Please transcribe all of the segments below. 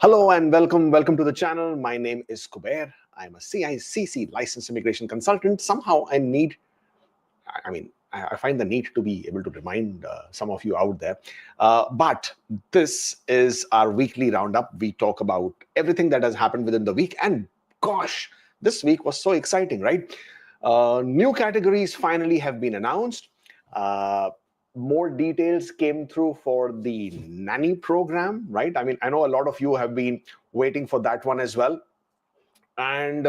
Hello and welcome to the channel. My name is Kubeir. I'm a CICC licensed immigration consultant. Somehow I find the need to be able to remind some of you out there. But this is our weekly roundup. We talk about everything that has happened within the week. And gosh, this week was so exciting, right? New categories finally have been announced. More details came through for the nanny program, right? I mean, I know a lot of you have been waiting for that one as well. And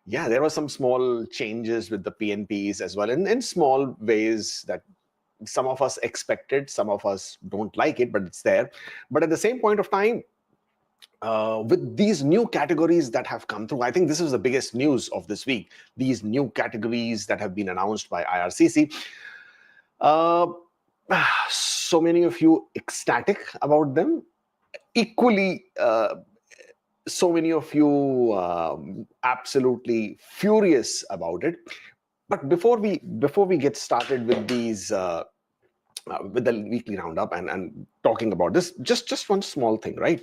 yeah, there were some small changes with the PNPs as well, in small ways that some of us expected, some of us don't like it, but it's there. But at the same point of time, with these new categories that have come through, I think this is the biggest news of this week. These new categories that have been announced by IRCC. Uh, so many of you ecstatic about them. Equally, so many of you absolutely furious about it. But before we get started with these with the weekly roundup and talking about this, just one small thing, right?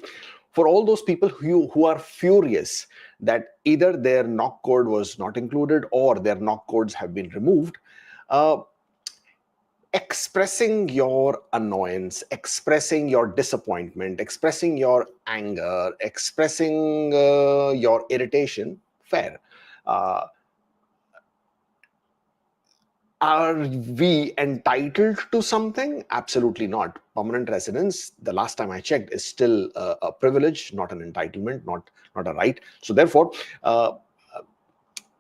For all those people who are furious that either their knock code was not included or their knock codes have been removed, uh, expressing your annoyance, expressing your disappointment, expressing your anger, expressing your irritation, fair. Uh, are we entitled to something? Absolutely not. Permanent residence, the last time I checked, is still a privilege, not an entitlement, not a right. So therefore,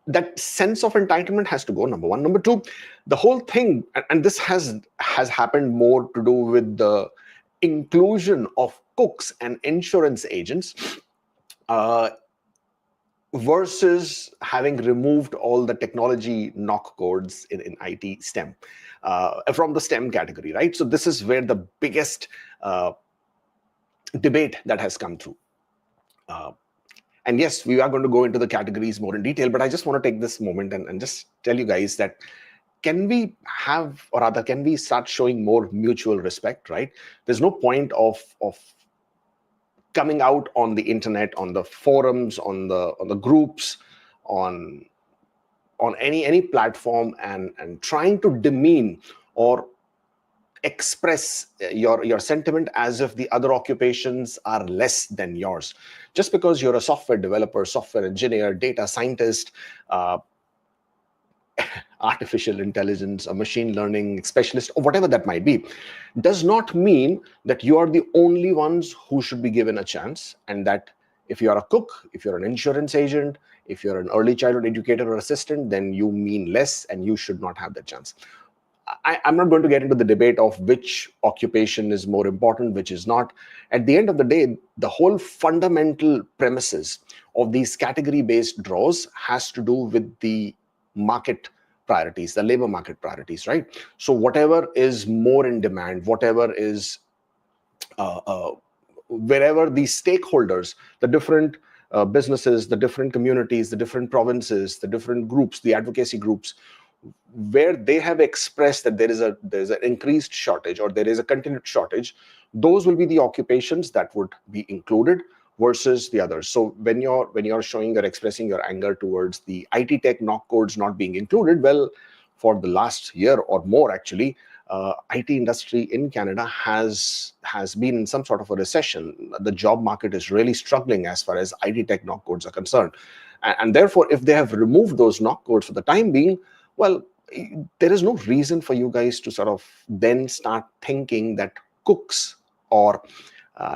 that sense of entitlement has to go, number one. Number two, the whole thing, and this has happened more to do with the inclusion of cooks and insurance agents, versus having removed all the technology knock codes in IT STEM from the STEM category, right? So this is where the biggest debate that has come through. And yes, we are going to go into the categories more in detail, but I just want to take this moment and just tell you guys that can we have, or rather, can we start showing more mutual respect, right? There's no point of coming out on the internet, on the forums, on the groups, on any platform and trying to demean or express your sentiment as if the other occupations are less than yours. Just because you're a software developer, software engineer, data scientist, artificial intelligence, a machine learning specialist, or whatever that might be, does not mean that you are the only ones who should be given a chance, and that if you are a cook, if you're an insurance agent, if you're an early childhood educator or assistant, then you mean less and you should not have that chance. I'm not going to get into the debate of which occupation is more important, which is not. At the end of the day, the whole fundamental premises of these category-based draws has to do with the market priorities, the labor market priorities, right? So whatever is more in demand, whatever is wherever the stakeholders, the different businesses, the different communities, the different provinces, the different groups, the advocacy groups, where they have expressed that there is an increased shortage or there is a continued shortage, those will be the occupations that would be included versus the others. So when you're showing or expressing your anger towards the IT tech knock codes not being included, well, for the last year or more actually, IT industry in Canada has been in some sort of a recession. The job market is really struggling as far as IT tech knock codes are concerned, and therefore, if they have removed those knock codes for the time being, well, there is no reason for you guys to sort of then start thinking that cooks or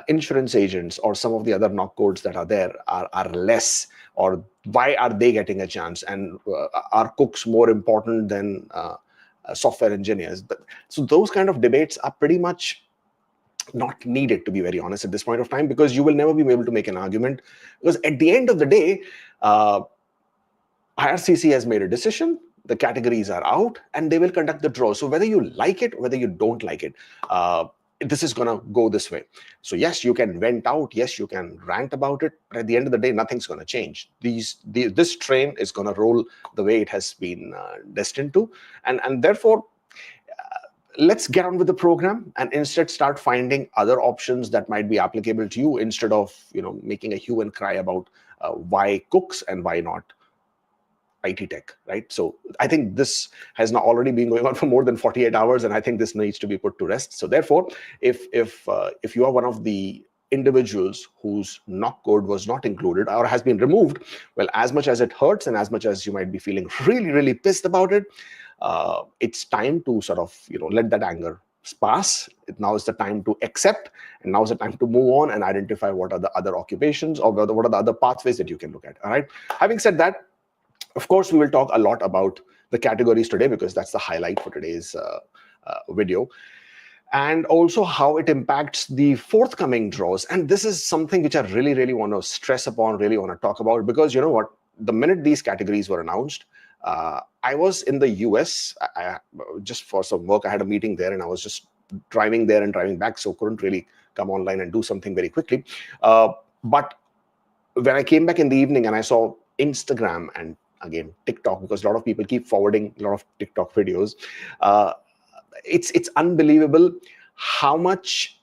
insurance agents or some of the other knock codes that are there are less, or why are they getting a chance, and are cooks more important than software engineers? But so those kind of debates are pretty much not needed, to be very honest, at this point of time, because you will never be able to make an argument, because at the end of the day, IRCC has made a decision, the categories are out, and they will conduct the draw. So whether you like it, whether you don't like it, this is going to go this way. So yes, you can vent out, yes, you can rant about it, but at the end of the day, nothing's going to change. This train is going to roll the way it has been destined to, and therefore, let's get on with the program and instead start finding other options that might be applicable to you, instead of making a hue and cry about why cooks and why not IT tech, right? So I think this has now already been going on for more than 48 hours, and I think this needs to be put to rest. So therefore, if you are one of the individuals whose knock code was not included or has been removed, well, as much as it hurts and as much as you might be feeling really, really pissed about it, it's time to sort of let that anger pass. Now is the time to accept, and now is the time to move on and identify what are the other occupations or what are the other pathways that you can look at. All right. Having said that, of course, we will talk a lot about the categories today because that's the highlight for today's video, and also how it impacts the forthcoming draws. And this is something which I really, really want to stress upon, really want to talk about, because you know what? The minute these categories were announced, I was in the US just for some work. I had a meeting there, and I was just driving there and driving back, so couldn't really come online and do something very quickly. But when I came back in the evening and I saw Instagram and again TikTok, because a lot of people keep forwarding a lot of TikTok videos, it's unbelievable how much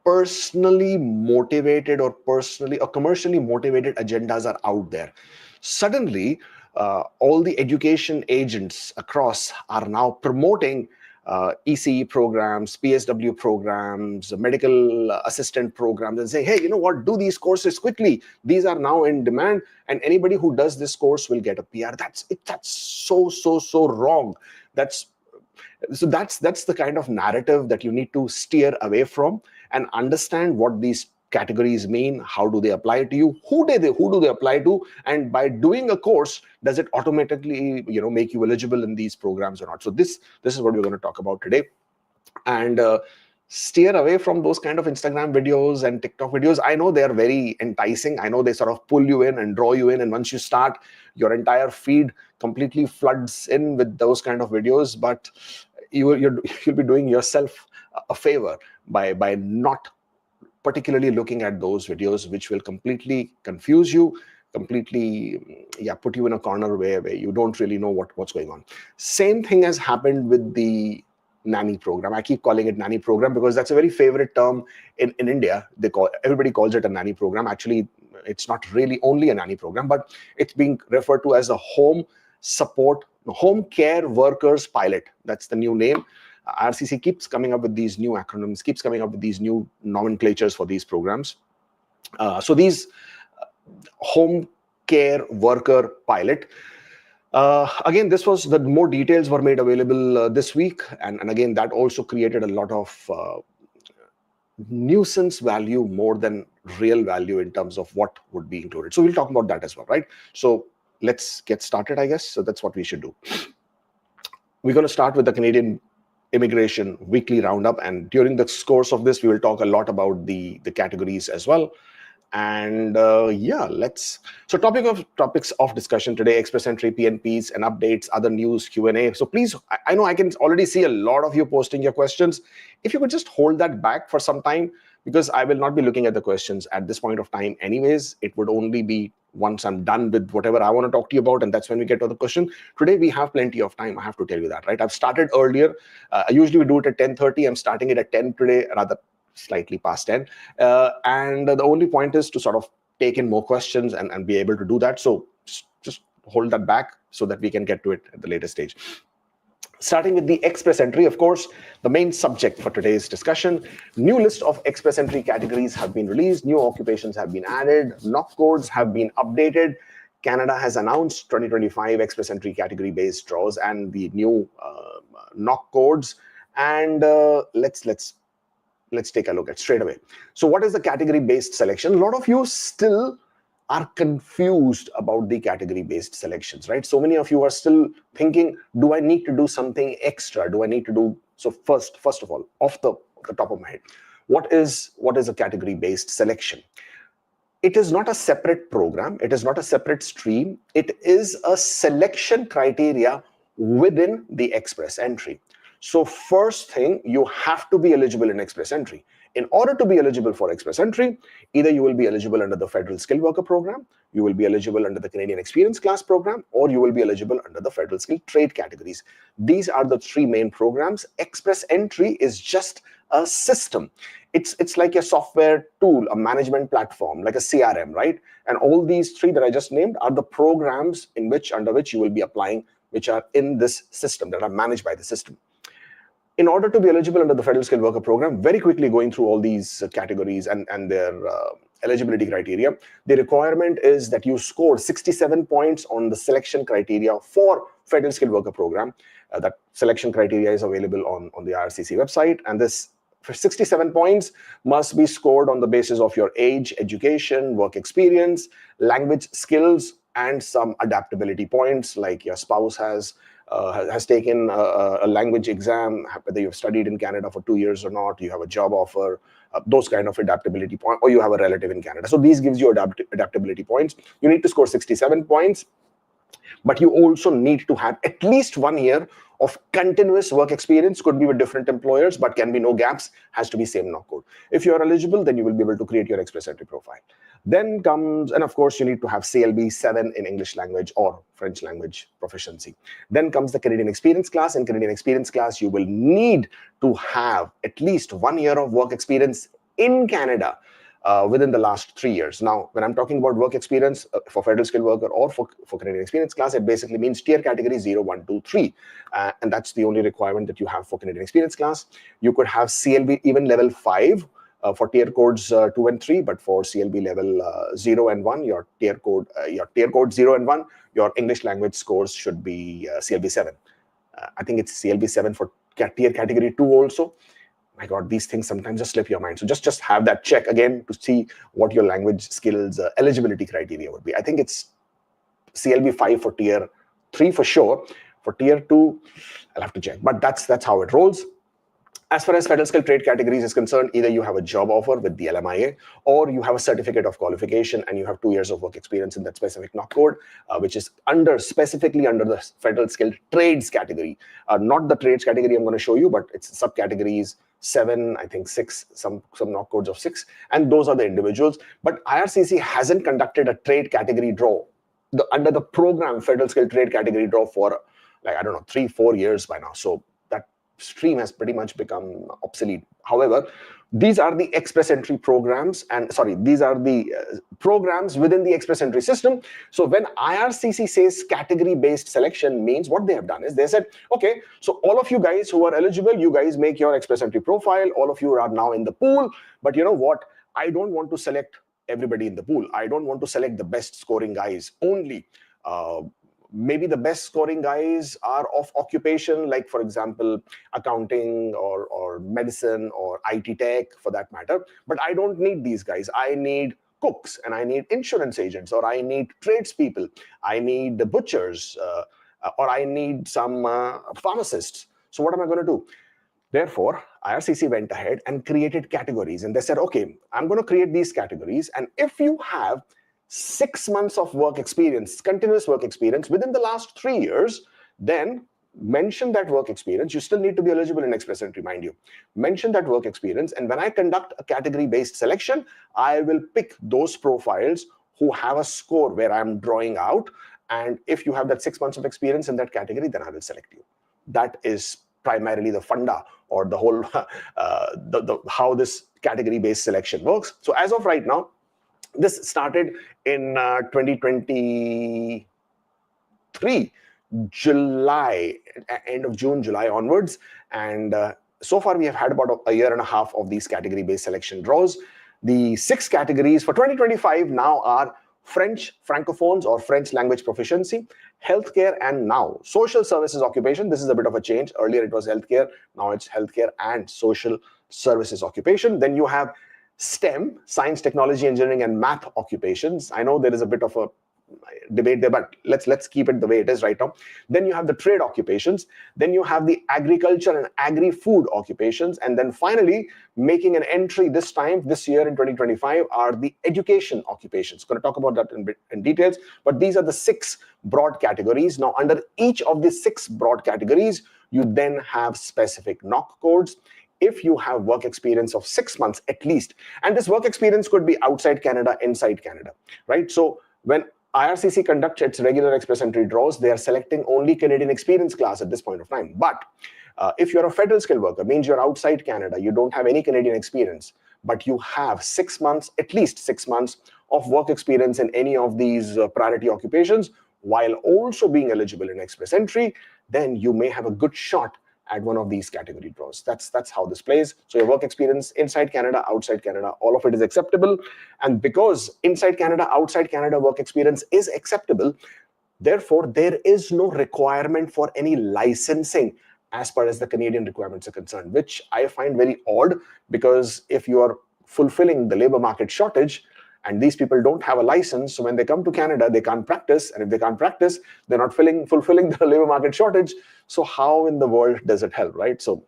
personally motivated or commercially motivated agendas are out there. Suddenly, all the education agents across are now promoting ECE programs, PSW programs, medical assistant programs, and say, hey, you know what, do these courses quickly. These are now in demand, and anybody who does this course will get a PR. That's so wrong. That's the kind of narrative that you need to steer away from and understand what these categories mean. How do they apply to you? Who do they apply to? And by doing a course, does it automatically make you eligible in these programs or not? So this is what we're going to talk about today, and steer away from those kind of Instagram videos and TikTok videos. I know they are very enticing. I know they sort of pull you in and draw you in, and once you start, your entire feed completely floods in with those kind of videos. But you'll be doing yourself a favor by not particularly looking at those videos, which will completely confuse you, completely put you in a corner where you don't really know what's going on. Same thing has happened with the nanny program. I keep calling it nanny program because that's a very favorite term in India. Everybody calls it a nanny program. Actually, it's not really only a nanny program, but it's being referred to as a home care workers pilot. That's the new name. IRCC keeps coming up with these new acronyms, keeps coming up with these new nomenclatures for these programs. So these home care worker pilot, again, the more details were made available this week. And again, that also created a lot of nuisance value more than real value in terms of what would be included. So we'll talk about that as well, right? So let's get started, I guess. So that's what we should do. We're going to start with the Canadian Immigration Weekly Roundup, and during the course of this, we will talk a lot about the categories as well. And so topics of discussion today: express entry, PNPs and updates, other news, Q&A. So please, I know I can already see a lot of you posting your questions. If you could just hold that back for some time, because I will not be looking at the questions at this point of time anyways. It would only be once I'm done with whatever I want to talk to you about, and that's when we get to the question. Today we have plenty of time, I have to tell you that, right? I've started earlier. Usually we do it at 10:30. I'm starting it at 10 today, rather slightly past 10. And the only point is to sort of take in more questions and be able to do that. So just hold that back so that we can get to it at the later stage. Starting with the express entry, of course, the main subject for today's discussion. New list of express entry categories have been released. New occupations have been added. Knock codes have been updated. Canada has announced 2025 express entry category-based draws and the new knock codes. And let's take a look at straight away. So what is the category-based selection? A lot of you still are confused about the category-based selections, right? So many of you are still thinking, do I need to do something extra? Do I need to do so? First of all, off the top of my head, what is a category-based selection? It is not a separate program. It is not a separate stream. It is a selection criteria within the express entry. So first thing, you have to be eligible in Express Entry. In order to be eligible for Express Entry, either you will be eligible under the Federal Skilled Worker Program, you will be eligible under the Canadian Experience Class Program, or you will be eligible under the Federal Skilled Trade categories. These are the three main programs. Express Entry is just a system. It's like a software tool, a management platform, like a CRM, right? And all these three that I just named are the programs under which you will be applying, which are in this system, that are managed by the system. In order to be eligible under the Federal Skilled Worker Program, very quickly going through all these categories and their eligibility criteria, the requirement is that you score 67 points on the selection criteria for Federal Skilled Worker Program. That selection criteria is available on the IRCC website, and this for 67 points must be scored on the basis of your age, education, work experience, language skills, and some adaptability points, like your spouse has taken a language exam, whether you've studied in Canada for 2 years or not, you have a job offer, those kind of adaptability points, or you have a relative in Canada. So these gives you adaptability points. You need to score 67 points, but you also need to have at least 1 year of continuous work experience. Could be with different employers, but can be no gaps, has to be same knock code. If you are eligible, then you will be able to create your Express Entry profile. Then comes, and of course, you need to have CLB 7 in English language or French language proficiency. Then comes the Canadian Experience Class. In Canadian Experience Class, you will need to have at least 1 year of work experience in Canada within the last 3 years. Now, when I'm talking about work experience for Federal Skilled Worker or for Canadian Experience Class, it basically means tier category 0, 1, 2, 3. And that's the only requirement that you have for Canadian Experience Class. You could have CLB even level 5 for tier codes 2 and 3, but for CLB level 0 and 1, your tier code 0 and 1, your English language scores should be CLB 7. I think it's CLB 7 for tier category 2 also. My God, these things sometimes just slip your mind. So just have that check again to see what your language skills eligibility criteria would be. I think it's CLB 5 for tier 3 for sure. For tier 2, I'll have to check. But that's how it rolls. As far as Federal Skilled Trade categories is concerned, either you have a job offer with the LMIA, or you have a certificate of qualification and you have 2 years of work experience in that specific knock code, which is specifically under the Federal Skilled Trades category. Not the trades category I'm going to show you, but it's subcategories 7, I think 6, some knock codes of 6, and those are the individuals. But IRCC hasn't conducted a trade category draw under the program Federal Skilled Trade category draw for, like, I don't know, 3-4 years by now. So that stream has pretty much become obsolete. However, these are the Express Entry programs, and these are the programs within the Express Entry system. So when IRCC says category-based selection, means what they have done is they said, okay, so all of you guys who are eligible, you guys make your Express Entry profile. All of you are now in the pool. But you know what? I don't want to select everybody in the pool. I don't want to select the best scoring guys only. Maybe the best scoring guys are of occupation, like, for example, accounting or medicine or IT tech for that matter. But I don't need these guys. I need cooks, and I need insurance agents, or I need tradespeople. I need the butchers, or I need some pharmacists. So what am I going to do? Therefore, IRCC went ahead and created categories. And they said, okay, I'm going to create these categories. And if you have 6 months of work experience, continuous work experience within the last 3 years, then mention that work experience. You still need to be eligible in Express Entry, mind you. Mention that work experience, and when I conduct a category-based selection, I will pick those profiles who have a score where I'm drawing out. And if you have that 6 months of experience in that category, then I will select you. That is primarily the funda, or the whole how this category-based selection works. So as of right now, this started in 2023, July, end of June, July onwards. And so far, we have had about a year and a half of these category-based selection draws. The 6 categories for 2025 now are French Francophones or French language proficiency, healthcare, and now social services occupation. This is a bit of a change. Earlier, it was healthcare. Now it's healthcare and social services occupation. Then you have STEM, science, technology, engineering, and math occupations. I know there is a bit of a debate there, but let's keep it the way it is right now. Then you have the trade occupations. Then you have the agriculture and agri-food occupations. And then finally, making an entry this year in 2025, are the education occupations. Going to talk about that in details, but these are the 6 broad categories. Now, under each of the 6 broad categories, You then have specific knock codes. If you have work experience of 6 months at least, and this work experience could be outside Canada, inside Canada, right? So when IRCC conducts its regular express entry draws, they are selecting only Canadian experience class at this point of time. But if you're a federal skilled worker, means you're outside Canada, you don't have any Canadian experience, but you have 6 months, at least 6 months of work experience in any of these priority occupations, while also being eligible in express entry, then you may have a good shot at one of these category draws. That's how this plays. So your work experience inside Canada, outside Canada, all of it is acceptable. And because inside Canada, outside Canada work experience is acceptable, therefore there is no requirement for any licensing as far as the Canadian requirements are concerned, which I find very odd, because if you are fulfilling the labor market shortage, and these people don't have a license, so when they come to Canada, they can't practice. And if they can't practice, they're not fulfilling the labor market shortage. So how in the world does it help, right? So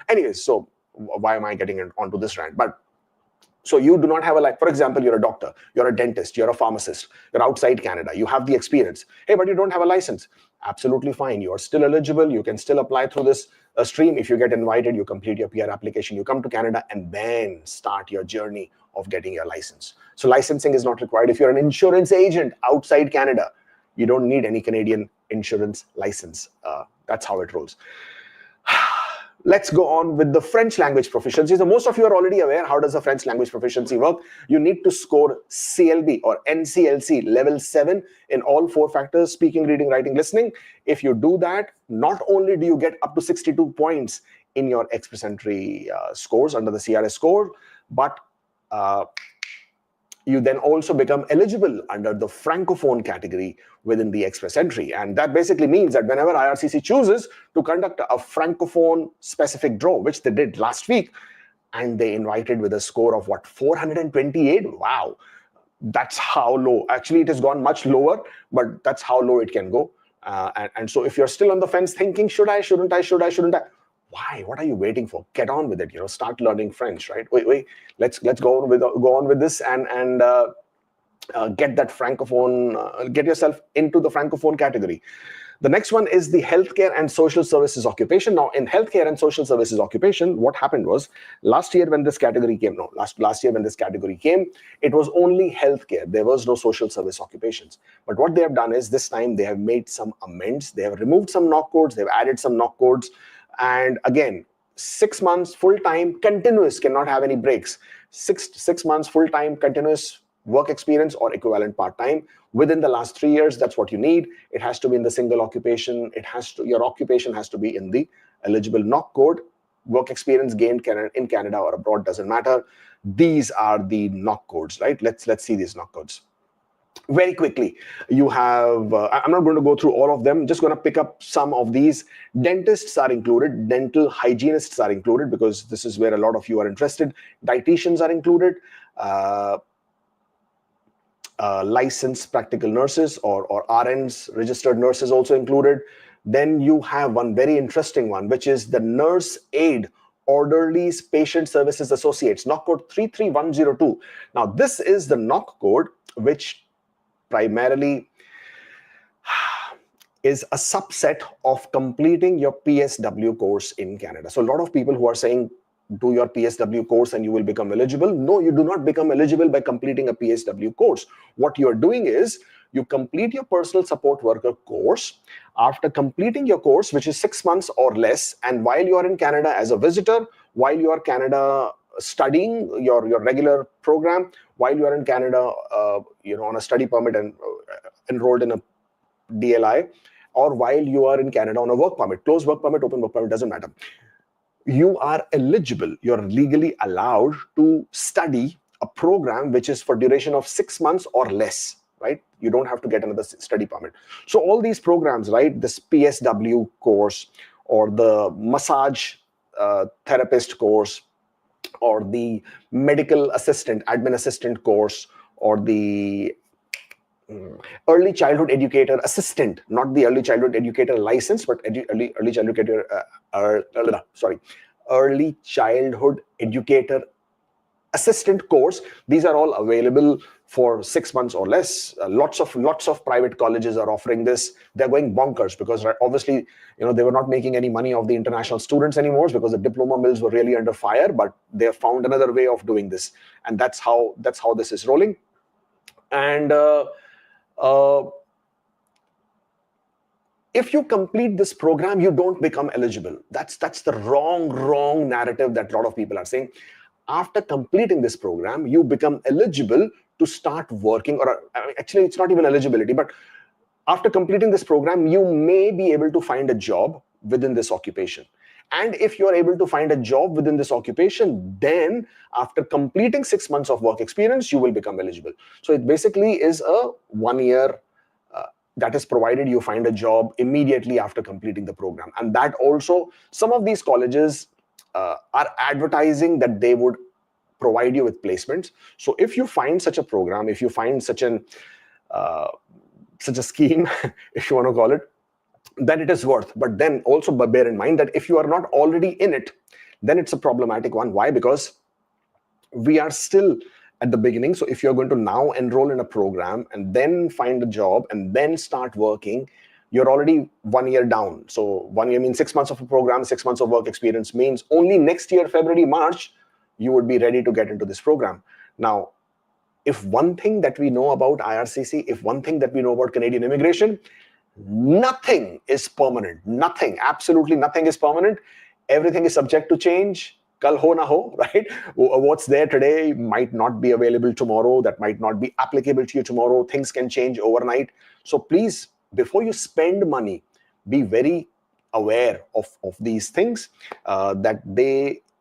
anyways, so why am I getting onto this rant? But so you do not have for example, you're a doctor, you're a dentist, you're a pharmacist, you're outside Canada, you have the experience. Hey, but you don't have a license. Absolutely fine. You're still eligible. You can still apply through this stream. If you get invited, you complete your PR application, you come to Canada, and then start your journey of getting your license. So licensing is not required. If you're an insurance agent outside Canada, you don't need any Canadian insurance license. That's how it rolls. Let's go on with the French language proficiency. So most of you are already aware, how does the French language proficiency work? You need to score CLB or NCLC level 7 in all 4 factors: speaking, reading, writing, listening. If you do that, not only do you get up to 62 points in your express entry scores under the CRS score, but you then also become eligible under the Francophone category within the express entry. And that basically means that whenever IRCC chooses to conduct a Francophone specific draw, which they did last week, and they invited with a score of 428? Wow, that's how low. Actually, it has gone much lower, but that's how low it can go. And so if you're still on the fence thinking, should I, shouldn't I, why? What are you waiting for? Get on with it. Start learning French, right? Wait. Let's go on with this and get that Francophone. Get yourself into the Francophone category. The next one is the healthcare and social services occupation. Now, in healthcare and social services occupation, what happened was last year when this category came, it was only healthcare. There was no social service occupations. But what they have done is this time they have made some amends. They have removed some knock codes. They've added some knock codes. And again, 6 months full-time continuous, cannot have any breaks. Six months full-time continuous work experience or equivalent part-time within the last 3 years. That's what you need. It has to be in the single occupation. Your occupation has to be in the eligible knock code. Work experience gained in Canada or abroad, doesn't matter. These are the knock codes, right? Let's see these knock codes. Very quickly, you have, I'm not going to go through all of them, just going to pick up some of these. Dentists are included, dental hygienists are included, because this is where a lot of you are interested. Dietitians are included, licensed practical nurses or RNs, registered nurses also included. Then you have one very interesting one, which is the nurse aid, orderlies, patient services associates, knock code 33102. Now, this is the knock code which primarily is a subset of completing your PSW course in Canada. So a lot of people who are saying, do your PSW course and you will become eligible. No, you do not become eligible by completing a PSW course. What you're doing is you complete your personal support worker course. After completing your course, which is 6 months or less, and while you are in Canada as a visitor, while you are Canada studying your regular program, while you are in Canada, on a study permit and enrolled in a DLI, or while you are in Canada on a work permit, closed work permit, open work permit, doesn't matter. You are eligible, you're legally allowed to study a program which is for duration of 6 months or less, right? You don't have to get another study permit. So all these programs, right, this PSW course or the massage therapist course or the medical assistant, admin assistant course, or the early childhood educator assistant, not the early childhood educator license, but early childhood educator assistant course. These are all available for 6 months or less. Lots of private colleges are offering this. They're going bonkers because obviously, they were not making any money off the international students anymore because the diploma mills were really under fire. But they have found another way of doing this, and that's how this is rolling. And if you complete this program, you don't become eligible. That's the wrong narrative that a lot of people are saying. After completing this program, you become eligible to start working, or actually it's not even eligibility, but after completing this program, you may be able to find a job within this occupation. And if you are able to find a job within this occupation, then after completing 6 months of work experience, you will become eligible. So it basically is a 1 year that is provided you find a job immediately after completing the program. And that also, some of these colleges are advertising that they would provide you with placements. So if you find such a program, if you find such a scheme, if you want to call it, then it is worth. But then also bear in mind that if you are not already in it, then it's a problematic one. Why? Because we are still at the beginning. So if you're going to now enroll in a program and then find a job and then start working, you're already 1 year down. So 1 year means 6 months of a program, 6 months of work experience means only next year, February, March, you would be ready to get into this program. Now, if one thing that we know about IRCC, if one thing that we know about Canadian immigration, nothing is permanent. Nothing, absolutely nothing is permanent. Everything is subject to change. Kal ho na ho, right? What's there today might not be available tomorrow. That might not be applicable to you tomorrow. Things can change overnight. So please, before you spend money, be very aware of these things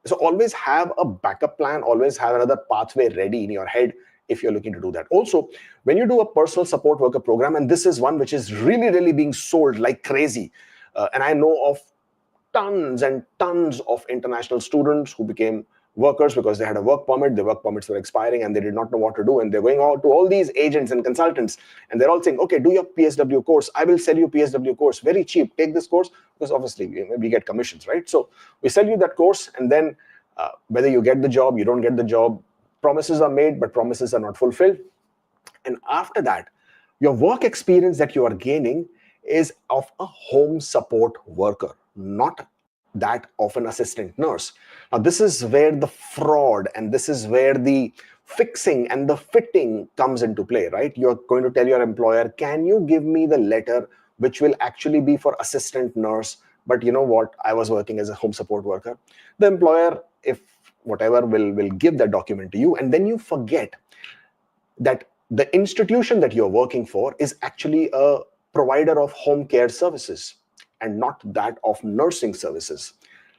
so always have a backup plan, always have another pathway ready in your head if you're looking to do that. Also, when you do a personal support worker program, and this is one which is really being sold like crazy, and I know of tons and tons of international students who became workers because they had a work permit, their work permits were expiring and they did not know what to do, and they're going out to all these agents and consultants and they're all saying, okay, do your PSW course, I will sell you PSW course very cheap, take this course, because obviously we get commissions, right? So we sell you that course, and then whether you get the job, you don't get the job, promises are made but promises are not fulfilled. And after that, your work experience that you are gaining is of a home support worker, not that of an assistant nurse. Now, this is where the fraud and this is where the fixing and the fitting comes into play, right? You're going to tell your employer, can you give me the letter which will actually be for assistant nurse? But you know what? I was working as a home support worker. The employer, if whatever, will give that document to you, and then you forget that the institution that you're working for is actually a provider of home care services and not that of nursing services.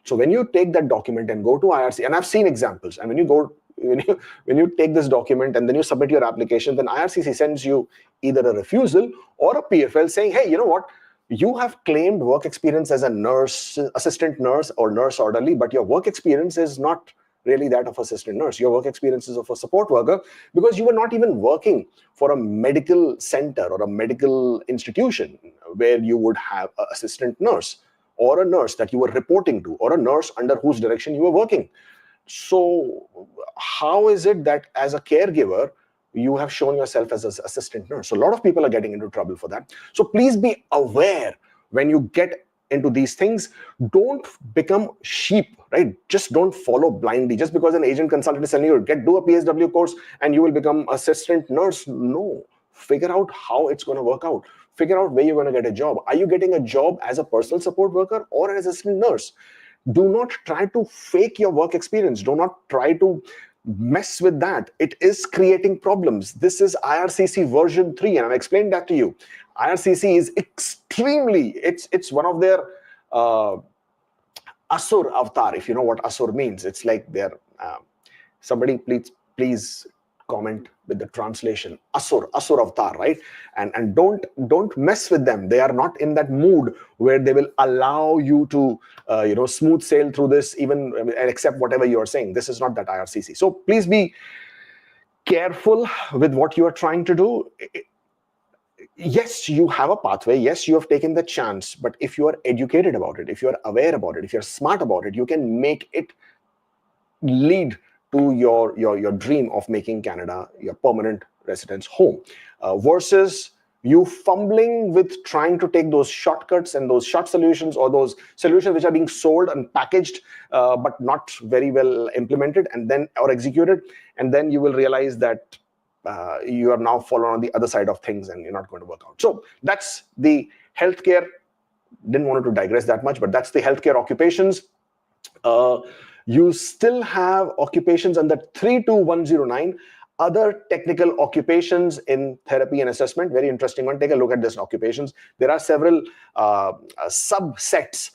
So when you take that document and go to IRC, and I've seen examples, and when you take this document and then you submit your application, then IRCC sends you either a refusal or a PFL saying, hey, you know what? You have claimed work experience as a nurse, assistant nurse or nurse orderly, but your work experience is not really that of assistant nurse. Your work experience is of a support worker because you were not even working for a medical center or a medical institution where you would have an assistant nurse or a nurse that you were reporting to or a nurse under whose direction you were working. So how is it that as a caregiver, you have shown yourself as an assistant nurse? So a lot of people are getting into trouble for that. So please be aware when you get into these things. Don't become sheep, right? Just don't follow blindly. Just because an agent consultant is telling you, do a PSW course and you will become assistant nurse. No, figure out how it's going to work out. Figure out where you're going to get a job. Are you getting a job as a personal support worker or an assistant nurse? Do not try to fake your work experience. Do not try to mess with that. It is creating problems. This is IRCC version 3, and I've explained that to you. IRCC is extremely, it's one of their Asur avatar, if you know what Asur means. It's like their, somebody please comment with the translation. Asur avatar, right? And don't mess with them. They are not in that mood where they will allow you to smooth sail through this, even and accept whatever you are saying. This is not that IRCC. So please be careful with what you are trying to do. Yes, you have a pathway. Yes, you have taken the chance. But if you are educated about it, if you are aware about it, if you're smart about it, you can make it lead to your dream of making Canada your permanent residence home, versus you fumbling with trying to take those shortcuts and those short solutions, or those solutions which are being sold and packaged but not very well implemented and then or executed, and then you will realize that you are now fallen on the other side of things and you're not going to work out. So that's the healthcare. Didn't want to digress that much, but that's the healthcare occupations. You still have occupations under 32109, other technical occupations in therapy and assessment. Very interesting one. Take a look at this occupations. There are several subsets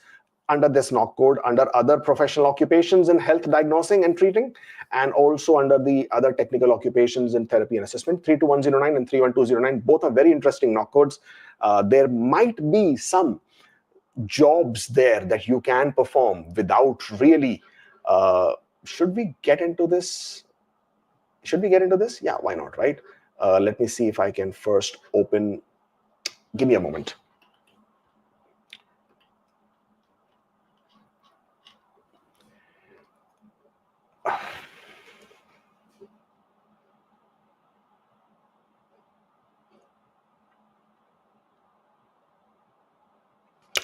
under this NOC code, under other professional occupations in health diagnosing and treating, and also under the other technical occupations in therapy and assessment. 32109 and 31209, both are very interesting NOC codes. There might be some jobs there that you can perform without really. Should we get into this? Should we get into this? Yeah, why not, right? Let me see if I can first open. Give me a moment.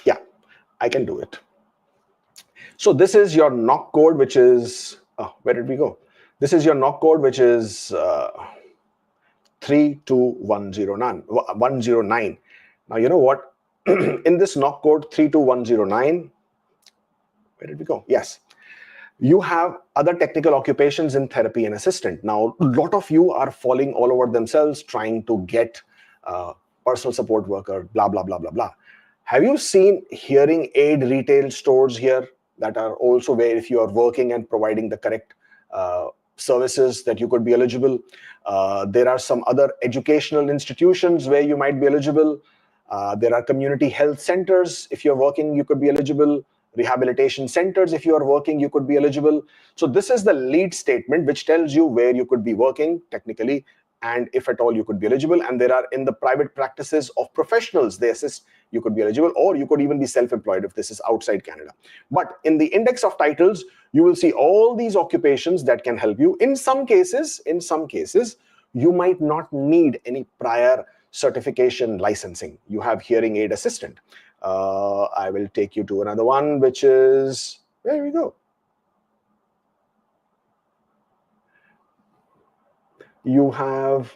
Yeah, I can do it. So this is your NOC code, which is, where did we go? This is your NOC code, which is 32109. Now, you know what? In this NOC code 32109, where did we go? Yes. You have other technical occupations in therapy and assistant. Now, a lot of you are falling all over themselves trying to get personal support worker, blah, blah, blah, blah, blah. Have you seen hearing aid retail stores here that are also where if you are working and providing the correct services that you could be eligible? There are some other educational institutions where you might be eligible. There are community health centers. If you're working, you could be eligible. Rehabilitation centers, if you are working, you could be eligible. So this is the lead statement which tells you where you could be working technically, and if at all you could be eligible. And there are in the private practices of professionals, they assist, you could be eligible, or you could even be self-employed if this is outside Canada. But in the index of titles, you will see all these occupations that can help you. In some cases, you might not need any prior certification licensing. You have hearing aid assistant. I will take you to another one, which is, there we go. You have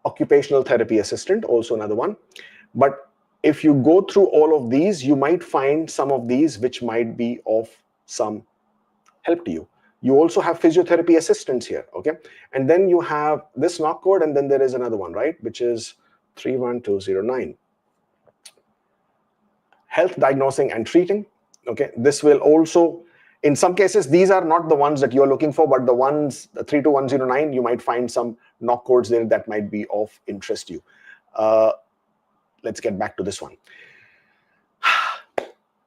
occupational therapy assistant, also another one. But if you go through all of these, you might find some of these which might be of some help to you. You also have physiotherapy assistants here, okay? And then you have this NOC code, and then there is another one, right? Which is 31209. Health diagnosing and treating, okay? This will also, in some cases, these are not the ones that you're looking for, but the ones, the 32109, you might find some NOC codes there that might be of interest to you. Let's get back to this one.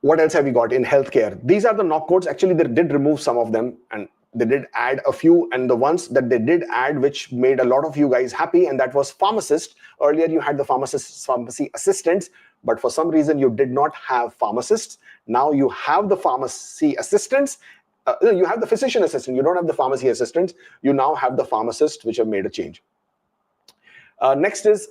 What else have we got in healthcare? These are the NOC codes. Actually, they did remove some of them, and they did add a few, and the ones that they did add, which made a lot of you guys happy, and that was pharmacist. Earlier, you had the pharmacy assistants, but for some reason, you did not have pharmacists. Now you have the pharmacy assistants. You have the physician assistant. You don't have the pharmacy assistants. You now have the pharmacists, which have made a change. Next is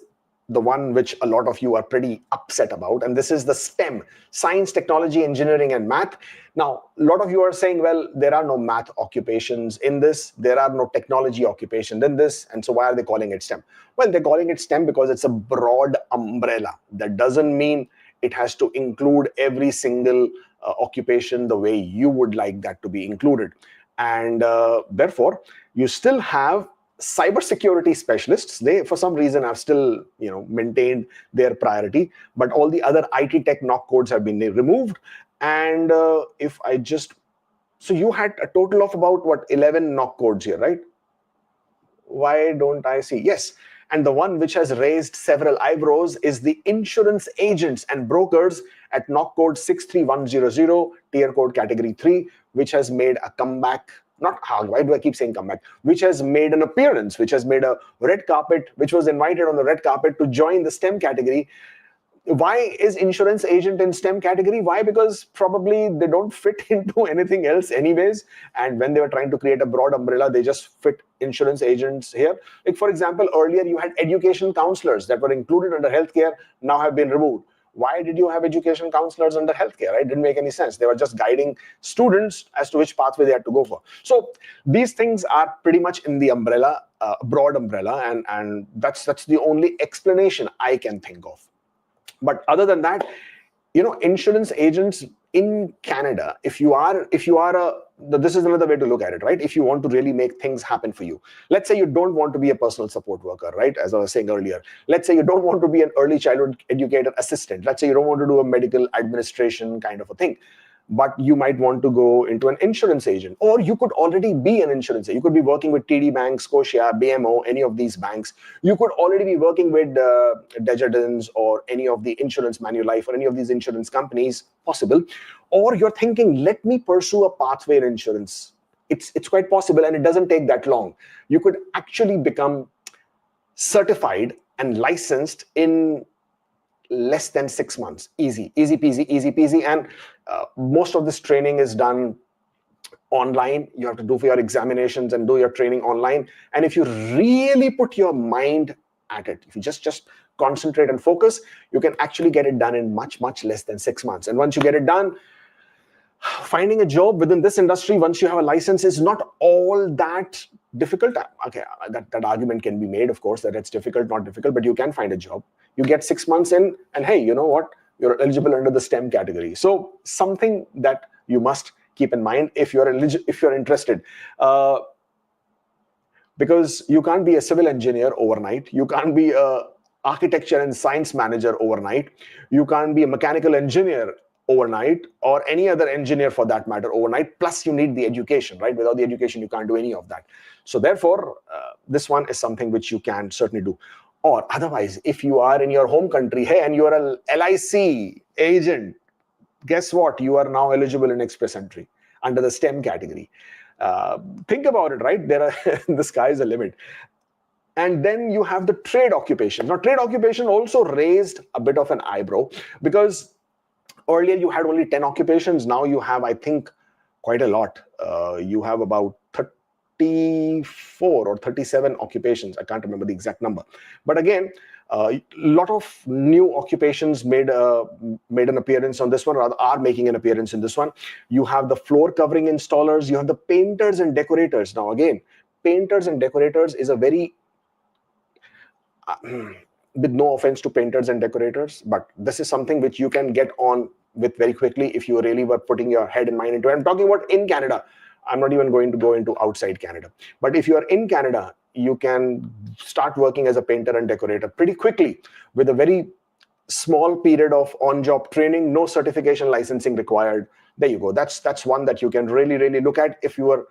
the one which a lot of you are pretty upset about, and this is the STEM, science, technology, engineering, and math. Now, a lot of you are saying, well, there are no math occupations in this, there are no technology occupations in this, and so why are they calling it STEM? Well, they're calling it STEM because it's a broad umbrella. That doesn't mean it has to include every single occupation the way you would like that to be included. And therefore, you still have cybersecurity specialists. They, for some reason, have still, maintained their priority, but all the other IT tech NOC codes have been removed. And if I just, so you had a total of about, 11 NOC codes here, right? Why don't I see? Yes. And the one which has raised several eyebrows is the insurance agents and brokers at NOC code 63100, tier code category 3, which has made a comeback. Why do I keep saying comeback? Which has made an appearance, which has made a red carpet, which was invited on the red carpet to join the STEM category. Why is insurance agent in STEM category? Why? Because probably they don't fit into anything else anyways. And when they were trying to create a broad umbrella, they just fit insurance agents here. Like, for example, earlier you had education counselors that were included under healthcare, now have been removed. Why did you have education counselors under healthcare? Right? Didn't make any sense. They were just guiding students as to which pathway they had to go for. So these things are pretty much in the umbrella, broad umbrella, and that's the only explanation I can think of. But other than that, insurance agents in Canada, if you are this is another way to look at it, right? If you want to really make things happen for you, let's say you don't want to be a personal support worker, right? As I was saying earlier, let's say you don't want to be an early childhood educator assistant. Let's say you don't want to do a medical administration kind of a thing, but you might want to go into an insurance agent, or you could already be an insurance agent. You could be working with TD Bank, Scotia, BMO, any of these banks. You could already be working with Desjardins or any of the insurance Manulife or any of these insurance companies, possible. Or you're thinking, let me pursue a pathway in insurance. It's quite possible, and it doesn't take that long. You could actually become certified and licensed in less than 6 months. Easy peasy. And most of this training is done online. You have to do for your examinations and do your training online. And if you really put your mind at it, if you just concentrate and focus, you can actually get it done in much less than 6 months. And once you get it done, finding a job within this industry, once you have a license, is not all that difficult. Okay, that argument can be made, of course, that it's difficult, not difficult, but you can find a job. You get 6 months in, and hey, you know what? You're eligible under the STEM category. So something that you must keep in mind if you're interested. Because you can't be a civil engineer overnight. You can't be a architecture and science manager overnight. You can't be a mechanical engineer overnight, or any other engineer for that matter overnight. Plus you need the education, right? Without the education, you can't do any of that. So therefore, this one is something which you can certainly do. Or otherwise, if you are in your home country, hey, and you're a LIC agent, guess what? You are now eligible in Express Entry under the STEM category. Think about it, right? The sky is the limit. And then you have the trade occupation. Now, trade occupation also raised a bit of an eyebrow, because earlier you had only 10 occupations. Now you have, I think, quite a lot. You have about 34 or 37 occupations. I can't remember the exact number. But again, a lot of new occupations made an appearance on this one, or are making an appearance in this one. You have the floor covering installers. You have the painters and decorators. Now again, painters and decorators is a very, with no offense to painters and decorators, but this is something which you can get on with very quickly if you really were putting your head and mind into it. I'm talking about in Canada. I'm not even going to go into outside Canada. But if you are in Canada, you can start working as a painter and decorator pretty quickly with a very small period of on-job training, no certification licensing required. There you go. That's one that you can really look at if you are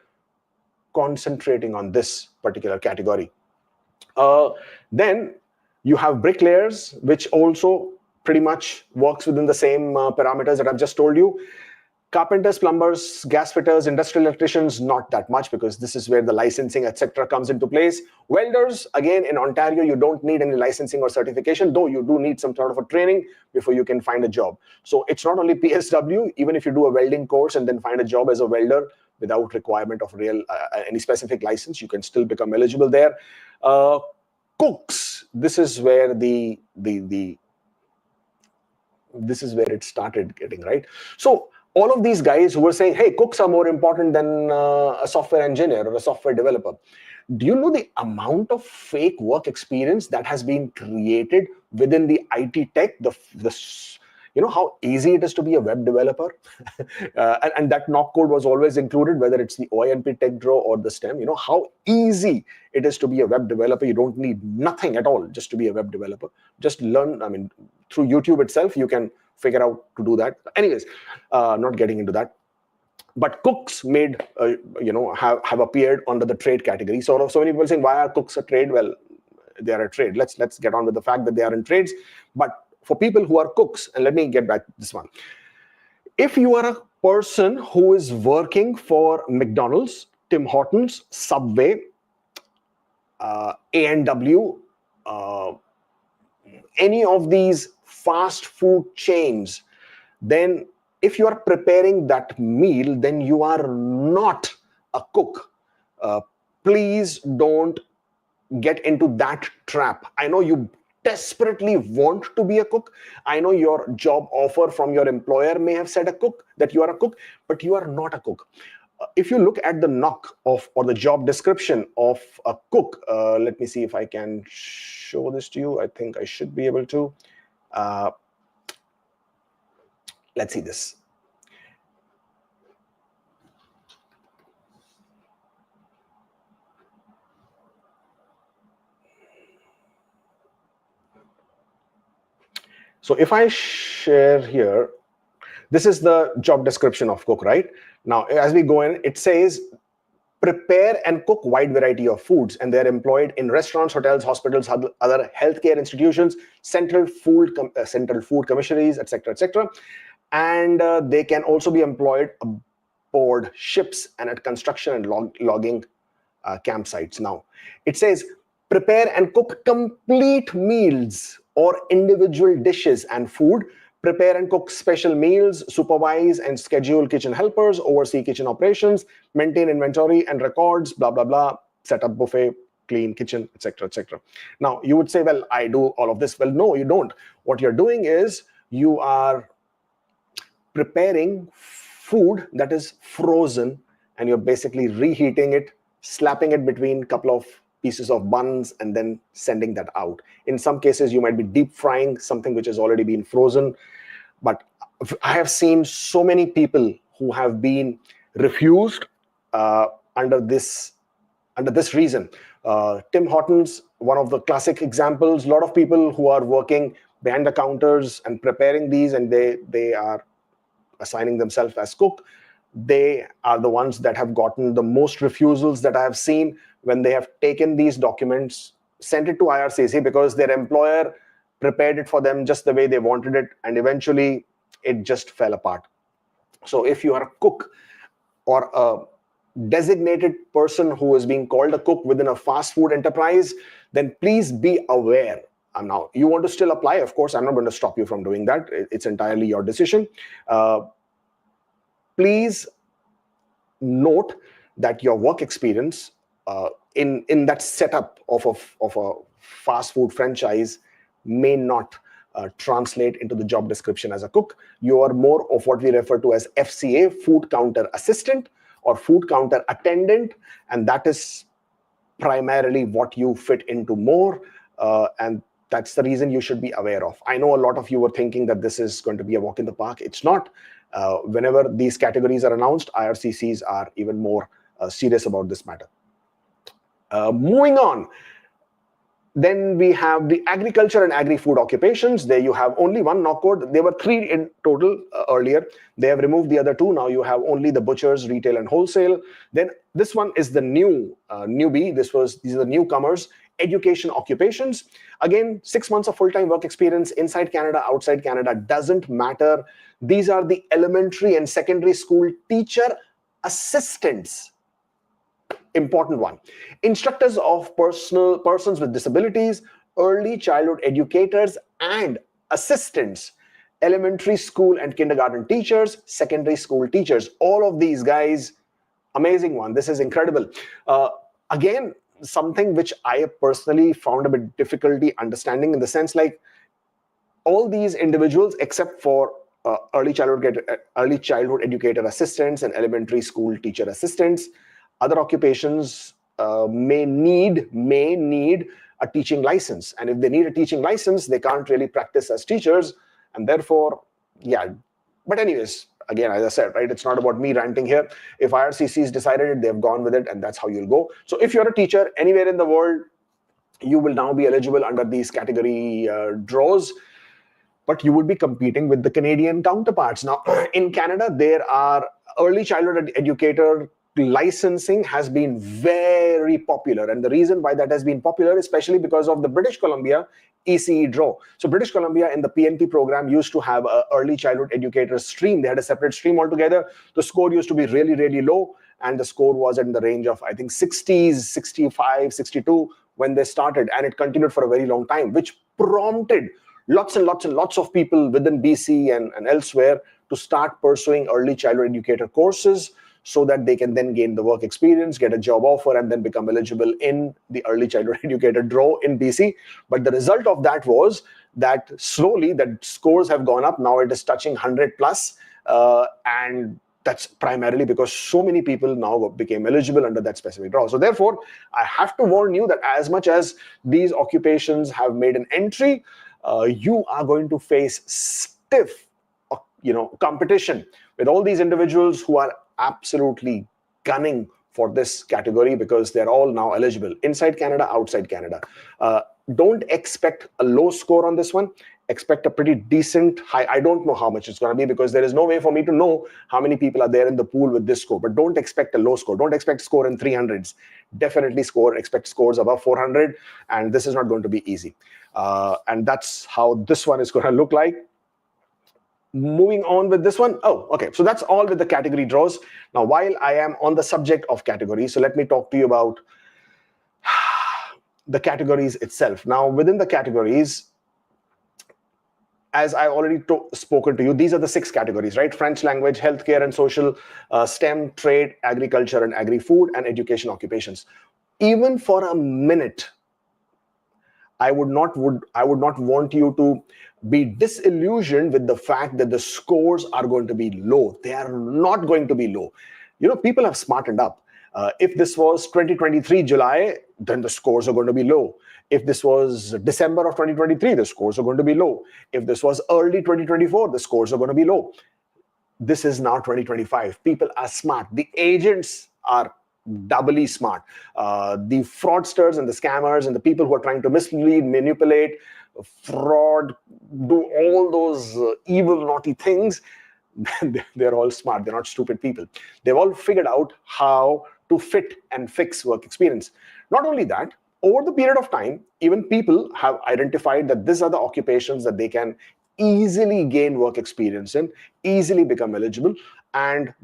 concentrating on this particular category. Then you have bricklayers, which also pretty much works within the same parameters that I've just told you. Carpenters, plumbers, gas fitters, industrial electricians, not that much, because this is where the licensing, etc., comes into place. Welders, again, in Ontario, you don't need any licensing or certification, though you do need some sort of a training before you can find a job. So it's not only PSW. Even if you do a welding course and then find a job as a welder without requirement of any specific license, you can still become eligible there. Cooks, this is where this is where it started getting, right? So all of these guys who were saying, hey, cooks are more important than a software engineer or a software developer. Do you know the amount of fake work experience that has been created within the IT tech? You know how easy it is to be a web developer? and that knock code was always included, whether it's the OINP Tech Draw or the STEM. You know how easy it is to be a web developer. You don't need nothing at all just to be a web developer. Just learn, I mean, through YouTube itself, you can figure out to do that. Anyways, not getting into that. But cooks made, have appeared under the trade category. So many people saying, why are cooks a trade? Well, they are a trade. Let's get on with the fact that they are in trades. But for people who are cooks, and let me get back to this one. If you are a person who is working for McDonald's, Tim Hortons, Subway, A&W, any of these fast food chains, then if you are preparing that meal, then you are not a cook. Uh, Please don't get into that trap. I know you desperately want to be a cook. I know your job offer from your employer may have said a cook, that you are a cook, but you are not a cook. If you look at the knock of or the job description of a cook, let me see if I can show this to you. I think I should be able to. Let's see this. So if I share here, this is the job description of cook, right? Now, as we go in, it says prepare and cook wide variety of foods, and they're employed in restaurants, hotels, hospitals, other healthcare institutions, central food commissaries, etc., etc. And they can also be employed aboard ships and at construction and logging campsites. Now, it says prepare and cook complete meals or individual dishes and food. Prepare and cook special meals, supervise and schedule kitchen helpers, oversee kitchen operations, maintain inventory and records, blah, blah, blah, set up buffet, clean kitchen, etc., etc. Now, you would say, well, I do all of this. Well, no, you don't. What you're doing is you are preparing food that is frozen, and you're basically reheating it, slapping it between a couple of pieces of buns, and then sending that out. In some cases, you might be deep frying something which has already been frozen. But I have seen so many people who have been refused under this reason. Tim Hortons, one of the classic examples. A lot of people who are working behind the counters and preparing these, and they are assigning themselves as cook. They are the ones that have gotten the most refusals that I have seen when they have taken these documents, sent it to IRCC because their employer prepared it for them just the way they wanted it, and eventually it just fell apart. So if you are a cook or a designated person who is being called a cook within a fast food enterprise, then please be aware. Now, you want to still apply, of course, I'm not going to stop you from doing that. It's entirely your decision. Please note that your work experience in that setup of a fast food franchise may not translate into the job description as a cook. You are more of what we refer to as FCA, food counter assistant, or food counter attendant, and that is primarily what you fit into more, and that's the reason you should be aware of. I know a lot of you were thinking that this is going to be a walk in the park. It's not. Whenever these categories are announced, IRCCs are even more serious about this matter. Moving on, then we have the agriculture and agri-food occupations. There you have only one knock code. There were 3 in total earlier. They have removed the other 2. Now you have only the butchers, retail, and wholesale. Then this one is the new newbie. These are the newcomers. Education occupations. Again, 6 months of full-time work experience inside Canada, outside Canada, doesn't matter. These are the elementary and secondary school teacher assistants. Important one. Instructors of persons with disabilities, early childhood educators and assistants, elementary school and kindergarten teachers, secondary school teachers. All of these guys, amazing one. This is incredible. Again, something which I personally found a bit difficulty understanding, in the sense like all these individuals except for early childhood educator assistants and elementary school teacher assistants, other occupations may need a teaching license. And if they need a teaching license, they can't really practice as teachers. And therefore, yeah. But anyways, again, as I said, right, it's not about me ranting here. If IRCC's decided it, they've gone with it, and that's how you'll go. So if you're a teacher anywhere in the world, you will now be eligible under these category draws. But you would be competing with the Canadian counterparts. Now, in Canada, there are early childhood educator licensing has been very popular. And the reason why that has been popular, especially because of the British Columbia ECE draw. So British Columbia in the PNP program used to have an early childhood educator stream. They had a separate stream altogether. The score used to be really, really low. And the score was in the range of, I think, 60s, 65, 62 when they started. And it continued for a very long time, which prompted lots and lots and lots of people within BC and elsewhere to start pursuing early childhood educator courses so that they can then gain the work experience, get a job offer, and then become eligible in the early childhood educator draw in BC. But the result of that was that slowly that scores have gone up. Now it is touching 100 plus, and that's primarily because so many people now became eligible under that specific draw. So therefore, I have to warn you that as much as these occupations have made an entry, you are going to face stiff, competition with all these individuals who are absolutely gunning for this category because they're all now eligible inside Canada, outside Canada. Don't expect a low score on this one. Expect a pretty decent high. I don't know how much it's going to be because there is no way for me to know how many people are there in the pool with this score. But don't expect a low score. Don't expect score in 300s. Definitely expect scores above 400. And this is not going to be easy. And that's how this one is going to look like. Moving on with this one. Oh, okay. So that's all with the category draws. Now, while I am on the subject of categories, so let me talk to you about the categories itself. Now, within the categories, as I already spoken to you, these are the 6 categories, right? French language, healthcare and social, STEM, trade, agriculture and agri-food, and education occupations. Even for a minute, I would not want you to be disillusioned with the fact that the scores are going to be low. They are not going to be low. People have smartened up. If this was 2023 July, then the scores are going to be low. If this was December of 2023, the scores are going to be low. If this was early 2024, the scores are going to be low. This is now 2025. People are smart. The agents are doubly smart. The fraudsters and the scammers and the people who are trying to mislead, manipulate, fraud, do all those evil, naughty things, they're all smart. They're not stupid people. They've all figured out how to fit and fix work experience. Not only that, over the period of time, even people have identified that these are the occupations that they can easily gain work experience in, easily become eligible, and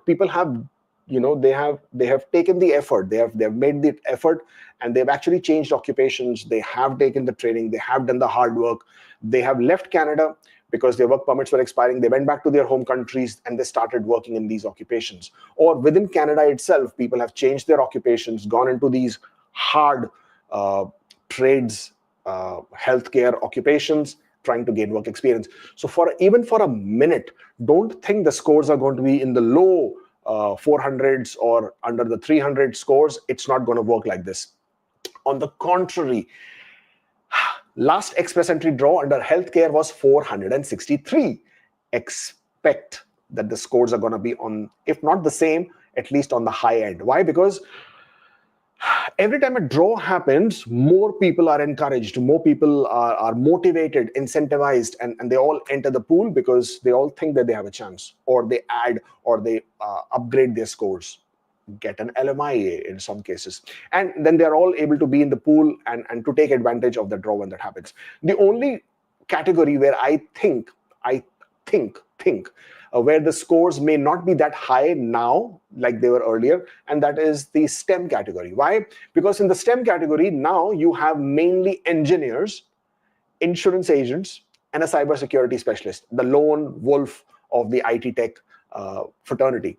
people have they have taken the effort, they have made the effort, and they've actually changed occupations. They have taken the training, they have done the hard work, they have left Canada because their work permits were expiring. They went back to their home countries and they started working in these occupations. Or within Canada itself, people have changed their occupations, gone into these hard trades, healthcare occupations, trying to gain work experience. So even for a minute, don't think the scores are going to be in the low 400s or under the 300 scores. It's not going to work like this. On the contrary, last express entry draw under healthcare was 463. Expect that the scores are going to be on, if not the same, at least on the high end. Why? Because every time a draw happens, more people are encouraged, more people are motivated, incentivized, and they all enter the pool because they all think that they have a chance, or they add or they upgrade their scores, get an LMIA in some cases, and then they're all able to be in the pool and to take advantage of the draw when that happens. The only category where I think where the scores may not be that high now like they were earlier, and that is the STEM category. Why? Because in the STEM category now you have mainly engineers, insurance agents, and a cybersecurity specialist, the lone wolf of the IT tech fraternity.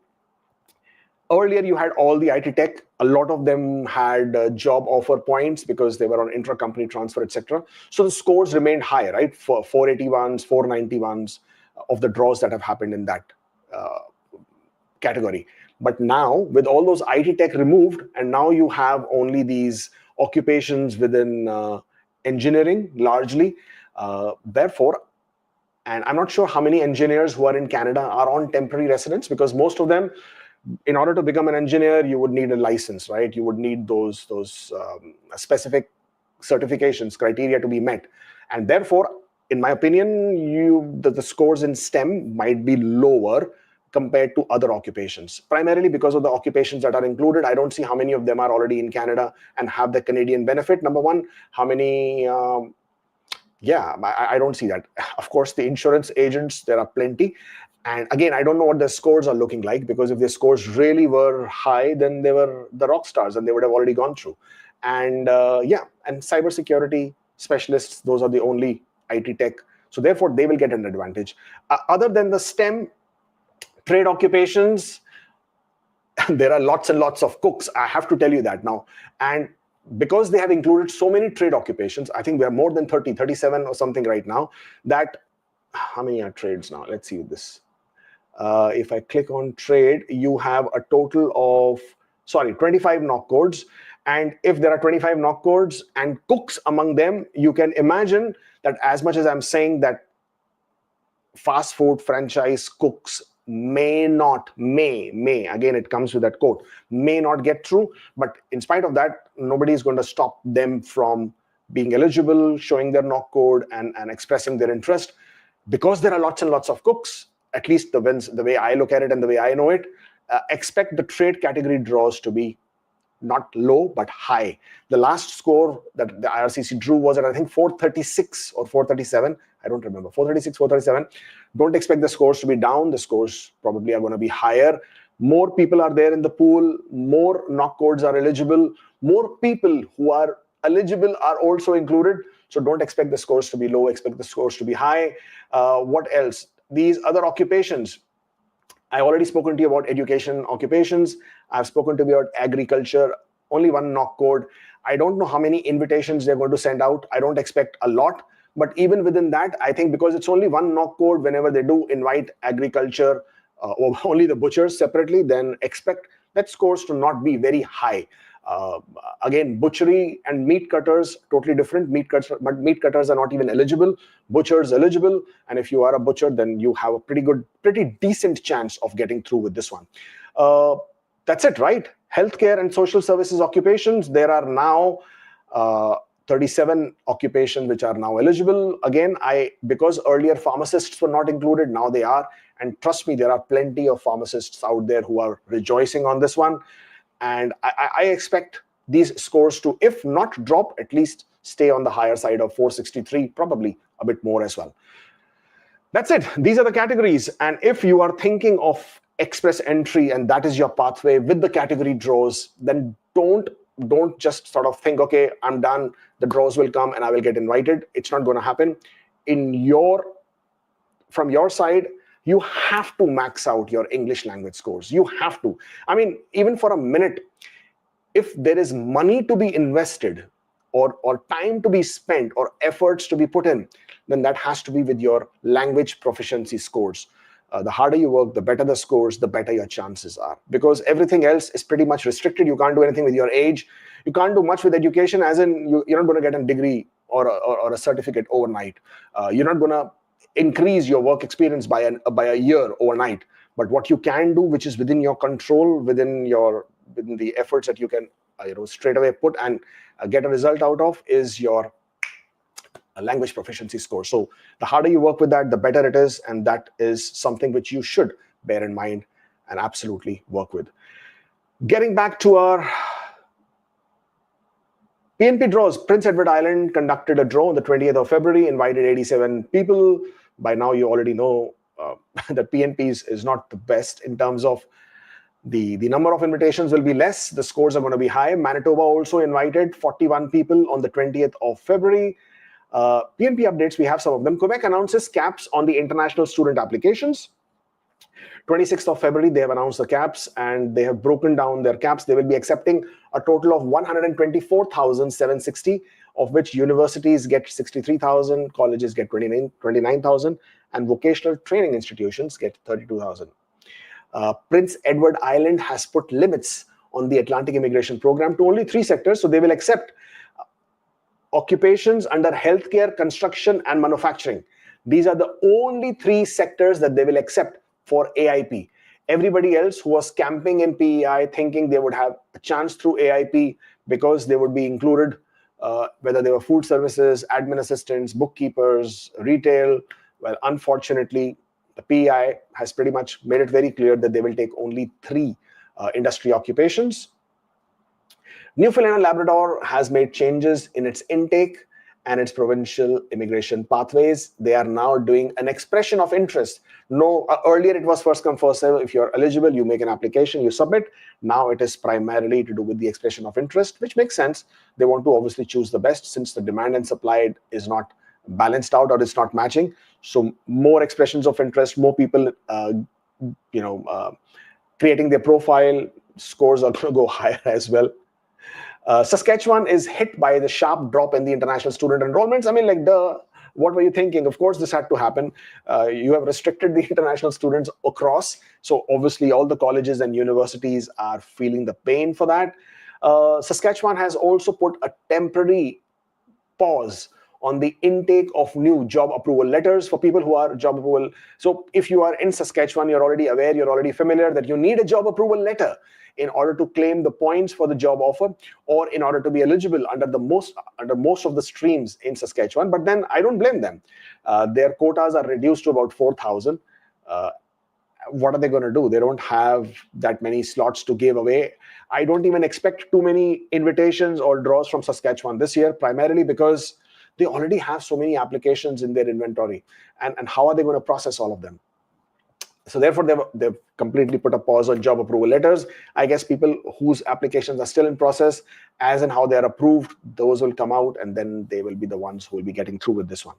Earlier, you had all the IT tech. A lot of them had job offer points because they were on intra-company transfer, etc. So the scores remained high, right? For 481s, 491s of the draws that have happened in that category. But now, with all those IT tech removed, and now you have only these occupations within engineering, largely. Therefore, and I'm not sure how many engineers who are in Canada are on temporary residence, because most of them, in order to become an engineer, you would need a license, right? You would need those specific certifications, criteria to be met. And therefore, in my opinion, the scores in STEM might be lower compared to other occupations, primarily because of the occupations that are included. I don't see how many of them are already in Canada and have the Canadian benefit, number one. How many... I don't see that. Of course, the insurance agents, there are plenty. And again, I don't know what their scores are looking like, because if their scores really were high, then they were the rock stars and they would have already gone through. And and cybersecurity, specialists, those are the only IT tech. So therefore, they will get an advantage. Other than the STEM trade occupations, there are lots and lots of cooks. I have to tell you that now. And because they have included so many trade occupations, I think we are more than 30, 37 or something right now, that how many are trades now? Let's see this. If I click on trade, you have a total of, 25 knock codes. And if there are 25 knock codes and cooks among them, you can imagine that as much as I'm saying that fast food franchise cooks may again, it comes with that quote, may not get through, but in spite of that, nobody is going to stop them from being eligible, showing their knock code and expressing their interest. Because there are lots and lots of cooks, at least the way I look at it and the way I know it, expect the trade category draws to be not low, but high. The last score that the IRCC drew was at, I think, 436 or 437. I don't remember, 436, 437. Don't expect the scores to be down. The scores probably are going to be higher. More people are there in the pool. More knock codes are eligible. More people who are eligible are also included. So don't expect the scores to be low. Expect the scores to be high. What else? These other occupations. I already spoken to you about education occupations. I've spoken to you about agriculture. Only one knock code. I don't know how many invitations they're going to send out. I don't expect a lot. But even within that, I think because it's only one knock code, whenever they do invite agriculture or only the butchers separately, then expect that scores to not be very high. Again, butchery and meat cutters, totally different. Meat cutters are not even eligible. Butchers eligible. And if you are a butcher, then you have a pretty decent chance of getting through with this one. That's it, right? Healthcare and social services occupations, there are now 37 occupations which are now eligible. Again, because earlier pharmacists were not included, now they are. And trust me, there are plenty of pharmacists out there who are rejoicing on this one. And I expect these scores to, if not drop, at least stay on the higher side of 463, probably a bit more as well. That's it. These are the categories. And if you are thinking of express entry and that is your pathway with the category draws, then don't just sort of think, okay, I'm done, the draws will come and I will get invited. It's not going to happen. From your side, you have to max out your English language scores. You have to. I mean, even for a minute, if there is money to be invested or time to be spent or efforts to be put in, then that has to be with your language proficiency scores. The harder you work, the better the scores, the better your chances are. Because everything else is pretty much restricted. You can't do anything with your age. You can't do much with education, as in you're not going to get a degree or a certificate overnight. You're not going to increase your work experience by a year overnight. But what you can do, which is within your control, within the efforts that you can straight away put and get a result out of, is your language proficiency score. So the harder you work with that, the better it is. And that is something which you should bear in mind and absolutely work with. Getting back to our PNP draws, Prince Edward Island conducted a draw on the 20th of February, invited 87 people. By now, you already know that PNP is not the best in terms of the number of invitations will be less. The scores are going to be high. Manitoba also invited 41 people on the 20th of February. PNP updates, we have some of them. Quebec announces caps on the international student applications. 26th of February, they have announced the caps and they have broken down their caps. They will be accepting a total of 124,760, of which universities get 63,000, colleges get 29,000, and vocational training institutions get 32,000. Prince Edward Island has put limits on the Atlantic immigration program to only 3 sectors. So they will accept occupations under healthcare, construction, and manufacturing. These are the only 3 sectors that they will accept for AIP. Everybody else who was camping in PEI thinking they would have a chance through AIP because they would be included, whether they were food services, admin assistants, bookkeepers, retail. Well, unfortunately, the PEI has pretty much made it very clear that they will take only 3 industry occupations. Newfoundland and Labrador has made changes in its intake, and its provincial immigration pathways. They are now doing an expression of interest. No, earlier it was first come, first serve. If you're eligible, you make an application, you submit. Now it is primarily to do with the expression of interest, which makes sense. They want to obviously choose the best, since the demand and supply is not balanced out, or it's not matching. So more expressions of interest, more people, creating their profile, scores are going to go higher as well. Saskatchewan is hit by the sharp drop in the international student enrollments. I mean, like, what were you thinking? Of course, this had to happen. You have restricted the international students across. So obviously, all the colleges and universities are feeling the pain for that. Saskatchewan has also put a temporary pause on the intake of new job approval letters for people who are job approval. So if you are in Saskatchewan, you're already aware, you're already familiar that you need a job approval letter in order to claim the points for the job offer, or in order to be eligible under most of the streams in Saskatchewan. But then I don't blame them. Their quotas are reduced to about 4,000. What are they going to do? They don't have that many slots to give away. I don't even expect too many invitations or draws from Saskatchewan this year, primarily because they already have so many applications in their inventory. And how are they going to process all of them? So therefore, they've completely put a pause on job approval letters. I guess people whose applications are still in process, as and how they are approved, those will come out, and then they will be the ones who will be getting through with this one.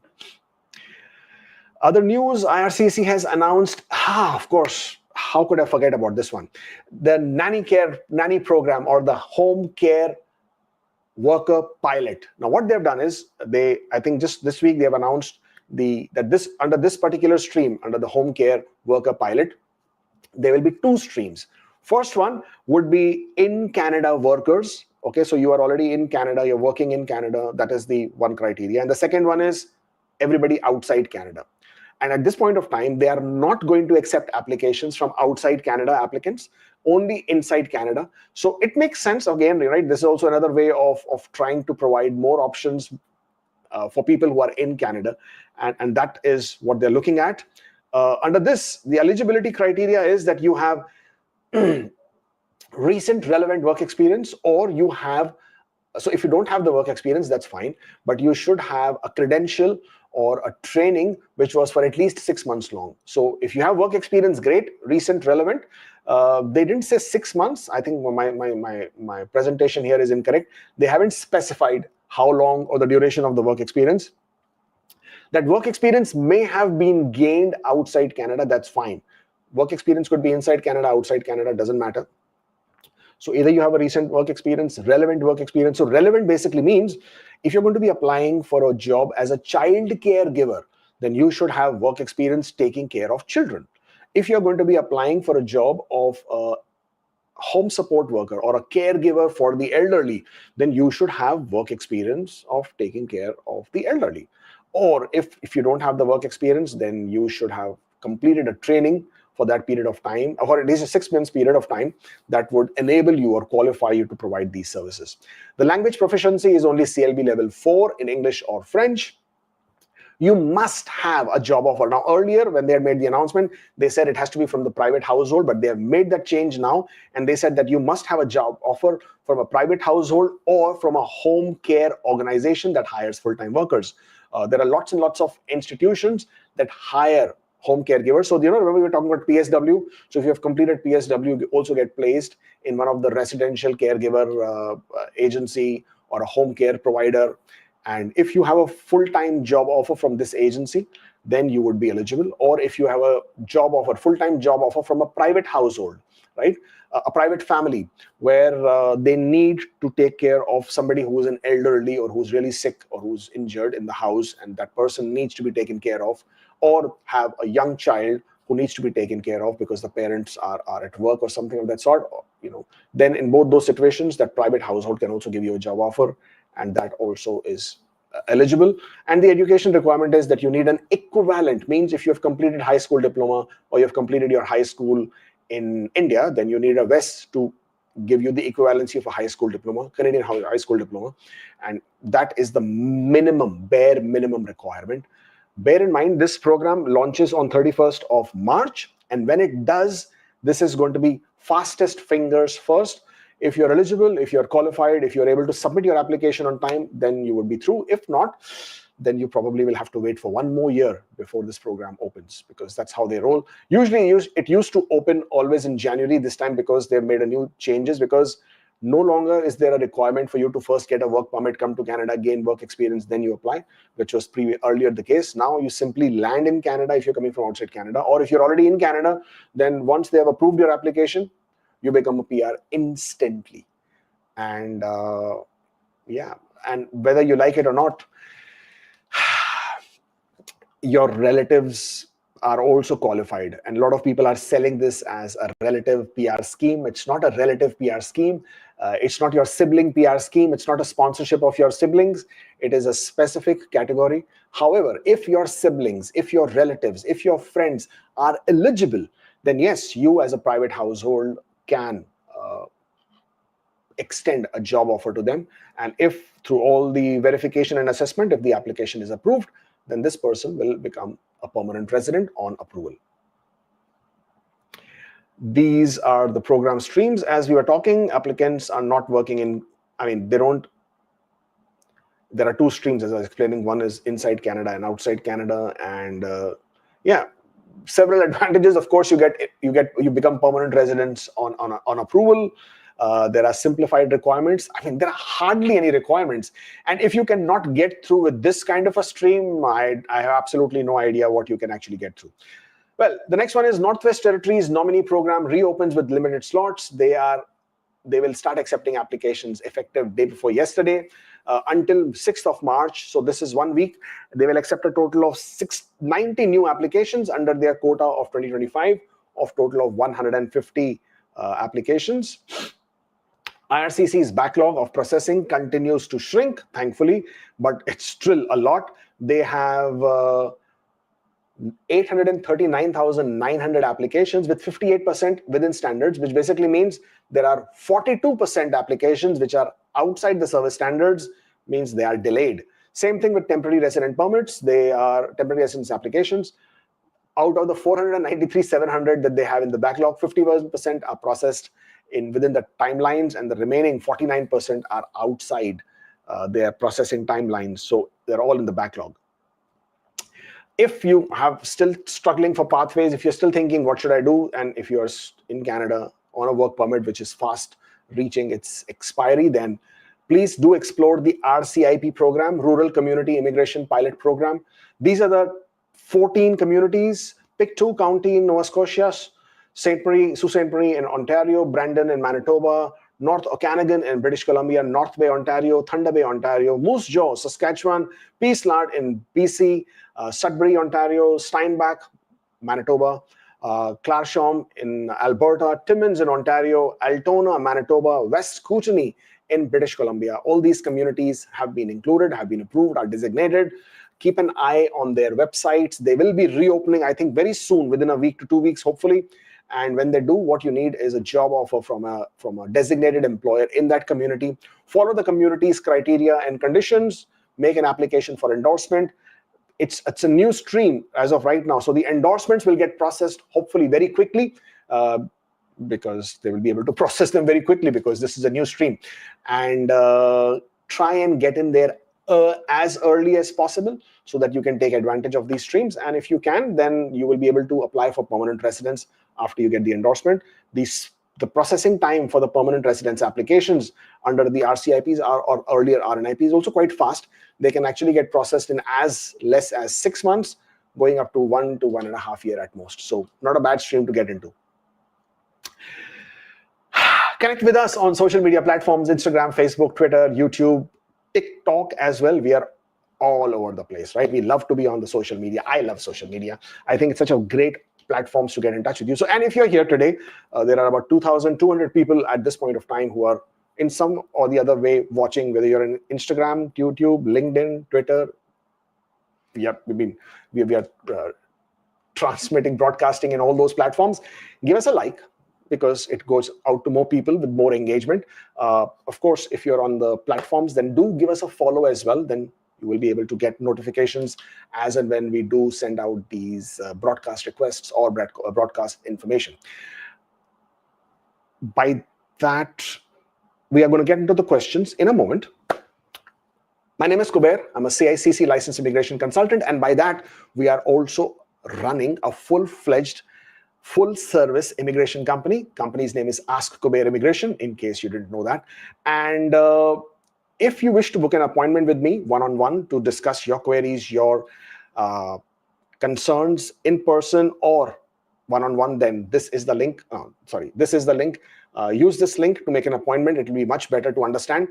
Other news, IRCC has announced, of course, how could I forget about this one? The nanny program, or the home care worker pilot. Now, what they've done is, I think just this week, they have announced that under this particular stream, under the home care worker pilot, there will be two streams. First one would be in Canada workers. Okay, so you are already in Canada, you're working in Canada. That is the one criteria. And the second one is everybody outside Canada. And at this point of time, they are not going to accept applications from outside Canada applicants, only inside Canada. So it makes sense, again, right? This is also another way of trying to provide more options for people who are in Canada. And that is what they're looking at. Under this, the eligibility criteria is that you have recent relevant work experience, or you have, so if you don't have the work experience, that's fine, but you should have a credential or a training which was for at least 6 months long. So if you have work experience, great, recent, relevant. They didn't say 6 months. I think my presentation here is incorrect. They haven't specified how long or the duration of the work experience. That work experience may have been gained outside Canada, that's fine. Work experience could be inside Canada, outside Canada, doesn't matter. So either you have a recent work experience, relevant work experience. So relevant basically means if you're going to be applying for a job as a child caregiver, then you should have work experience taking care of children. If you're going to be applying for a job of a home support worker or a caregiver for the elderly, then you should have work experience of taking care of the elderly. Or if you don't have the work experience, then you should have completed a training for that period of time, or at least a 6 months period of time that would enable you or qualify you to provide these services. The language proficiency is only CLB level 4 in English or French. You must have a job offer. Now, earlier when they had made the announcement, they said it has to be from the private household, but they have made that change now. And they said that you must have a job offer from a private household or from a home care organization that hires full-time workers. There are lots and lots of institutions that hire home caregivers. So, remember we were talking about PSW. So if you have completed PSW, you also get placed in one of the residential caregiver agency or a home care provider. And if you have a full-time job offer from this agency, then you would be eligible. Or if you have a job offer, full-time job offer from a private household, right? A private family where they need to take care of somebody who's an elderly or who's really sick or who's injured in the house, and that person needs to be taken care of, or have a young child who needs to be taken care of because the parents are at work or something of that sort, then in both those situations, that private household can also give you a job offer, and that also is eligible. And the education requirement is that you need an equivalent, means if you have completed high school diploma or you have completed your high school in India, then you need a VES to give you the equivalency of a high school diploma, Canadian high school diploma. And that is the bare minimum requirement. Bear in mind, this program launches on 31st of March. And when it does, this is going to be fastest fingers first. If you're eligible, if you're qualified, if you're able to submit your application on time, then you would be through. If not, then you probably will have to wait for 1 more year before this program opens, because that's how they roll. Usually it used to open always in January. This time, because they've made a new changes, because no longer is there a requirement for you to first get a work permit, come to Canada, gain work experience, then you apply, which was earlier the case. Now you simply land in Canada if you're coming from outside Canada, or if you're already in Canada, then once they have approved your application, you become a PR instantly. And yeah, and whether you like it or not, your relatives are also qualified, and a lot of people are selling this as a relative PR scheme. It's not a relative PR scheme. It's not your sibling PR scheme. It's not a sponsorship of your siblings. It is a specific category. However, if your siblings, if your relatives, if your friends are eligible, then yes, you as a private household can extend a job offer to them. And if through all the verification and assessment, if the application is approved, then this person will become a permanent resident on approval. These are the program streams. As we were talking, applicants are not working in, there are two streams, as I was explaining. One is inside Canada and outside Canada. And yeah, several advantages. Of course, you become permanent residents on approval. There are simplified requirements. There are hardly any requirements. And if you cannot get through with this kind of a stream, I have absolutely no idea what you can actually get through. Well, the next one is Northwest Territories nominee program reopens with limited slots. They will start accepting applications effective day before yesterday until 6th of March. So this is 1 week. They will accept a total of 690 new applications under their quota of 2025 of total of 150 applications. IRCC's backlog of processing continues to shrink, thankfully, but it's still a lot. They have 839,900 applications with 58% within standards, which basically means there are 42% applications which are outside the service standards, means they are delayed. Same thing with temporary resident permits. They are temporary residence applications. Out of the 493,700 that they have in the backlog, 51% are processed within the timelines, and the remaining 49% are outside their processing timelines. So they're all in the backlog. If you have still struggling for pathways, if you're still thinking, what should I do? And if you're in Canada on a work permit, which is fast reaching its expiry, then please do explore the RCIP program, Rural Community Immigration Pilot Program. These are the 14 communities: Pictou County in Nova Scotia, Sault Ste. Marie in Ontario, Brandon in Manitoba, North Okanagan in British Columbia, North Bay, Ontario, Thunder Bay, Ontario, Moose Jaw, Saskatchewan, Peace Lard in BC, Sudbury, Ontario, Steinbach, Manitoba, Clarsholm in Alberta, Timmins in Ontario, Altona, Manitoba, West Kootenay in British Columbia. All these communities have been included, have been approved, are designated. Keep an eye on their websites. They will be reopening, I think, very soon, within a week to 2 weeks, hopefully. And when they do, what you need is a job offer from a designated employer in that community. Follow the community's criteria and conditions. Make an application for endorsement. It's a new stream as of right now. So the endorsements will get processed hopefully very quickly, because they will be able to process them very quickly because this is a new stream. And try and get in there as early as possible so that you can take advantage of these streams. And if you can, then you will be able to apply for permanent residence after you get the endorsement. The processing time for the permanent residence applications under the RCIPs or earlier RNIP is also quite fast. They can actually get processed in as less as 6 months, going up to 1 to 1.5 years at most. So not a bad stream to get into. Connect with us on social media platforms: Instagram, Facebook, Twitter, YouTube, TikTok as well. We are all over the place, right? We love to be on the social media. I love social media. I think it's such a great platforms to get in touch with you. So, and if you're here today, there are about 2,200 people at this point of time who are in some or the other way watching, whether you're in Instagram, YouTube, LinkedIn, Twitter. We are transmitting, broadcasting in all those platforms. Give us a like, because it goes out to more people with more engagement. Of course, if you're on the platforms, then do give us a follow as well. Then you will be able to get notifications as and when we do send out these broadcast requests or broadcast information. By that, we are going to get into the questions in a moment. My name is Kubeir. I'm a CICC licensed immigration consultant, and by that, we are also running a full-fledged, full-service immigration company. Company's name is Ask Kubeir Immigration, in case you didn't know that. And if you wish to book an appointment with me one-on-one to discuss your queries, your concerns in person or one-on-one, then this is the link. This is the link. Use this link to make an appointment. It will be much better to understand.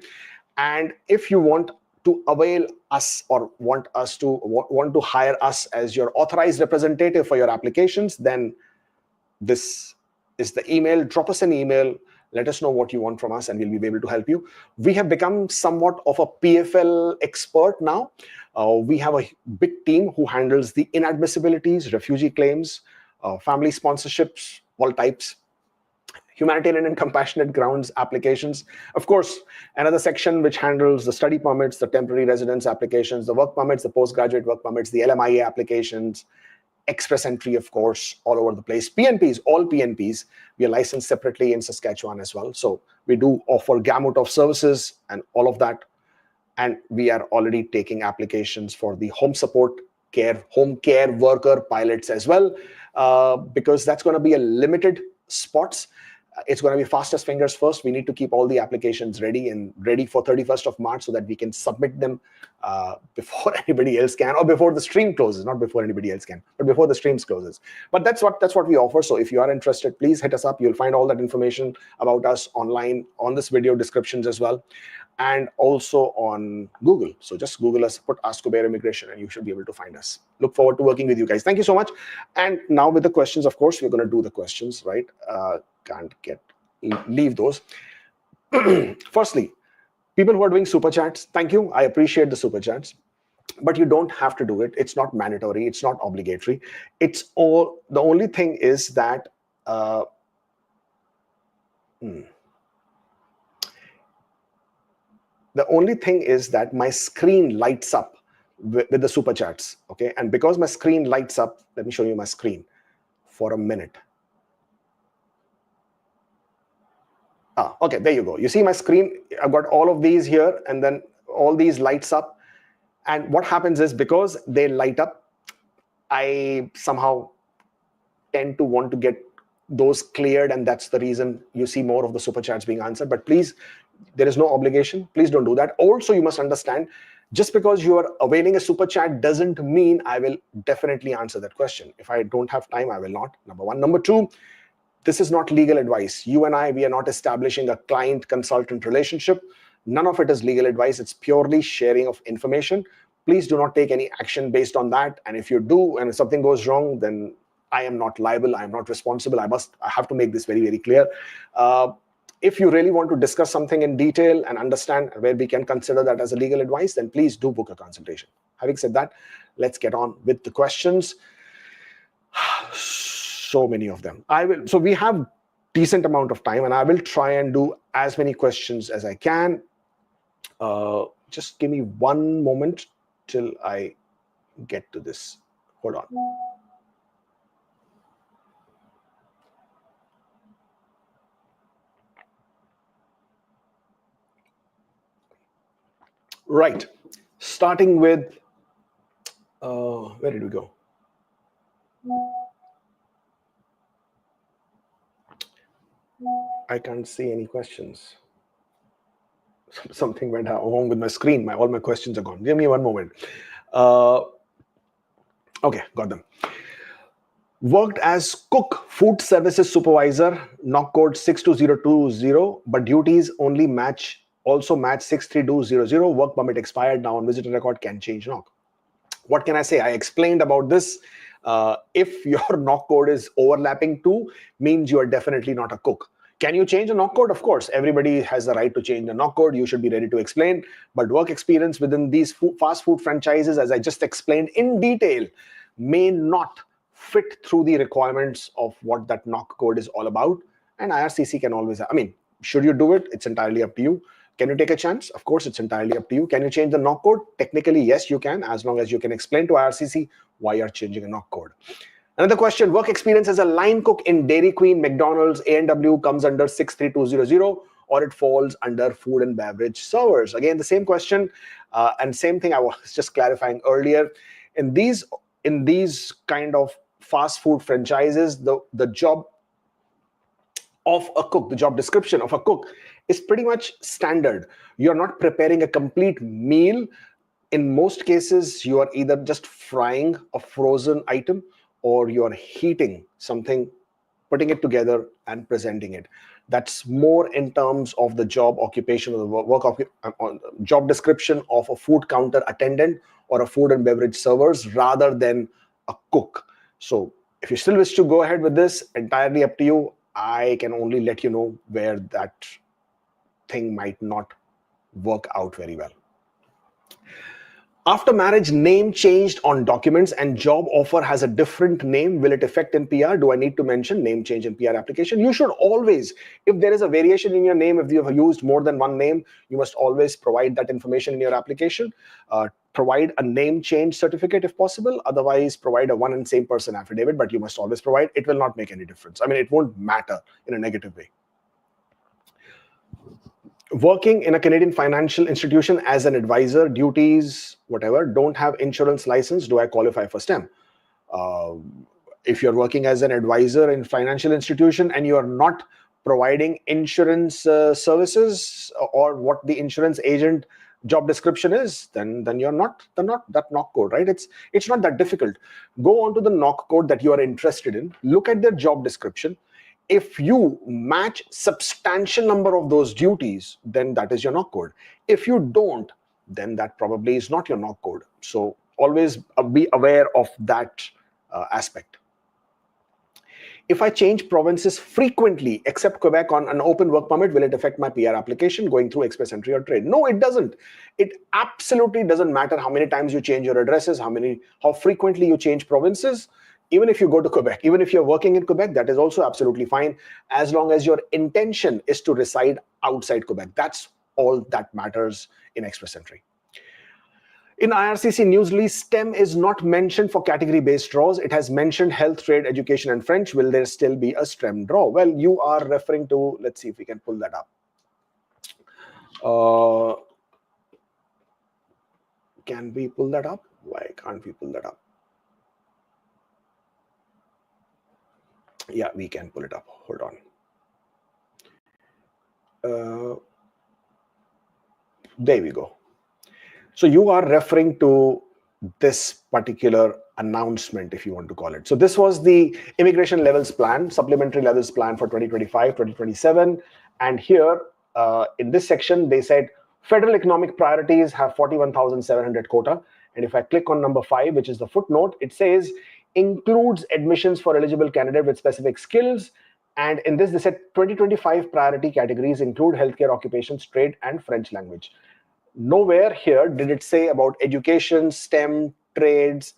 And if you want to avail us or want to hire us as your authorized representative for your applications, then this is the email. Drop us an email. Let us know what you want from us, and we'll be able to help you. We have become somewhat of a PFL expert now. We have a big team who handles the inadmissibilities, refugee claims, family sponsorships, all types, humanitarian and compassionate grounds applications. Of course, another section which handles the study permits, the temporary residence applications, the work permits, the postgraduate work permits, the LMIA applications, express entry, of course, all over the place. PNPs, all PNPs, we are licensed separately in Saskatchewan as well. So we do offer gamut of services and all of that. And we are already taking applications for the home support care, home care worker pilots as well, because that's going to be a limited spots. It's going to be fastest fingers first. We need to keep all the applications ready for 31st of March so that we can submit them before anybody else can, or before the stream closes, not before anybody else can, but before the stream closes. But that's what we offer. So if you are interested, please hit us up. You'll find all that information about us online on this video descriptions as well, and also on Google. So just Google us, put Ask Kubeir Immigration, and you should be able to find us. Look forward to working with you guys. Thank you so much. And now with the questions, of course, we're going to do the questions, right? Can't leave those. Firstly, people who are doing super chats, thank you. I appreciate the super chats, but you don't have to do it. It's not mandatory. It's not obligatory. It's all. The only thing is that the only thing is that my screen lights up with the super chats. Okay, and because my screen lights up, let me show you my screen for a minute. Okay, there you go. You see my screen, I've got all of these here, and then all these lights up. And what happens is, because they light up, I somehow tend to want to get those cleared, and that's the reason you see more of the super chats being answered. But please, there is no obligation. Please don't do that. Also, you must understand, just because you are availing a super chat doesn't mean I will definitely answer that question. If I don't have time, I will not, number one. Number two, this is not legal advice. You and I, we are not establishing a client-consultant relationship. None of it is legal advice. It's purely sharing of information. Please do not take any action based on that. And if you do, and if something goes wrong, then I am not liable. I am not responsible. I have to make this very, very clear. If you really want to discuss something in detail and understand where we can consider that as a legal advice, then please do book a consultation. Having said that, let's get on with the questions. So many of them. So we have decent amount of time, and I will try and do as many questions as I can. Just give me one moment till I get to this. Hold on. Right. Starting with, where did we go? I can't see any questions. Something went wrong with my screen. All my questions are gone. Give me one moment. Okay, got them. Worked as cook, food services supervisor, knock code 62020, but duties only also match 63200. Work permit expired. Now on visitor record, can change knock. What can I say? I explained about this. If your knock code is overlapping too, means you are definitely not a cook. Can you change a knock code? Of course, everybody has the right to change the knock code. You should be ready to explain. But work experience within these fast food franchises, as I just explained in detail, may not fit through the requirements of what that knock code is all about. And IRCC can always, should you do it? It's entirely up to you. Can you take a chance? Of course, it's entirely up to you. Can you change the knock code? Technically, yes, you can, as long as you can explain to IRCC why you're changing a knock code. Another question, work experience as a line cook in Dairy Queen, McDonald's, A&W comes under 63200. or it falls under food and beverage servers? Again, the same question and same thing I was just clarifying earlier. In these kind of fast food franchises, the job of a cook, the job description of a cook is pretty much standard. You're not preparing a complete meal. In most cases, you are either just frying a frozen item or you're heating something, putting it together and presenting it. That's more in terms of the job occupation or the job description of a food counter attendant or a food and beverage servers rather than a cook. So if you still wish to go ahead with this, entirely up to you. I can only let you know where that thing might not work out very well. After marriage, name changed on documents and job offer has a different name. Will it affect in PR? Do I need to mention name change in PR application? You should always, if there is a variation in your name, if you have used more than one name, you must always provide that information in your application. Provide a name change certificate if possible. Otherwise, provide a one and same person affidavit, but you must always provide. It will not make any difference. I mean, it won't matter in a negative way. Working in a Canadian financial institution as an advisor, duties, whatever, don't have insurance license. Do I qualify for STEM? If you're working as an advisor in financial institution and you are not providing insurance services or what the insurance agent job description is, then you're not that knock code, right? It's not that difficult. Go on to the knock code that you are interested in. Look at their job description. If you match substantial number of those duties, then that is your knock code. If you don't, then that probably is not your knock code. So always be aware of that aspect. If I change provinces frequently, except Quebec on an open work permit, will it affect my PR application going through express entry or trade? No, it doesn't. It absolutely doesn't matter how many times you change your addresses, how frequently you change provinces. Even if you go to Quebec, even if you're working in Quebec, that is also absolutely fine, as long as your intention is to reside outside Quebec. That's all that matters in express entry. In IRCC news release, STEM is not mentioned for category-based draws. It has mentioned health, trade, education, and French. Will there still be a STEM draw? Well, you are referring to, let's see if we can pull that up. Can we pull that up? Why can't we pull that up? Yeah, we can pull it up. Hold on. There we go. So you are referring to this particular announcement, if you want to call it. So this was the immigration levels plan, supplementary levels plan for 2025, 2027. And here in this section, they said federal economic priorities have 41,700 quota. And if I click on number 5, which is the footnote, it says includes admissions for eligible candidate with specific skills. And in this, they said 2025 priority categories include healthcare, occupations, trade, and French language. Nowhere here did it say about education, STEM, trades,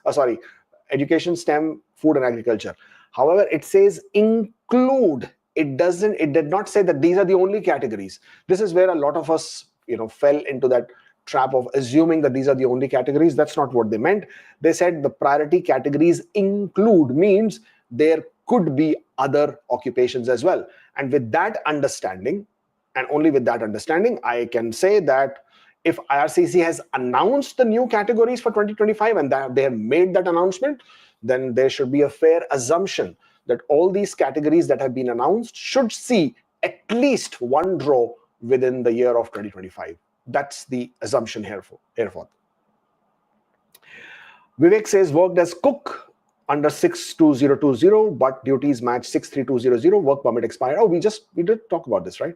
education, STEM, food and agriculture. However, it says include. It did not say that these are the only categories. This is where a lot of us, fell into that trap of assuming that these are the only categories. That's not what they meant. They said the priority categories include means there could be other occupations as well. And with that understanding, and only with that understanding, I can say that if IRCC has announced the new categories for 2025 and that they have made that announcement, then there should be a fair assumption that all these categories that have been announced should see at least one draw within the year of 2025. That's the assumption herefore. Vivek says worked as cook under 62020, but duties match 63200. Work permit expired. Oh, we did talk about this, right?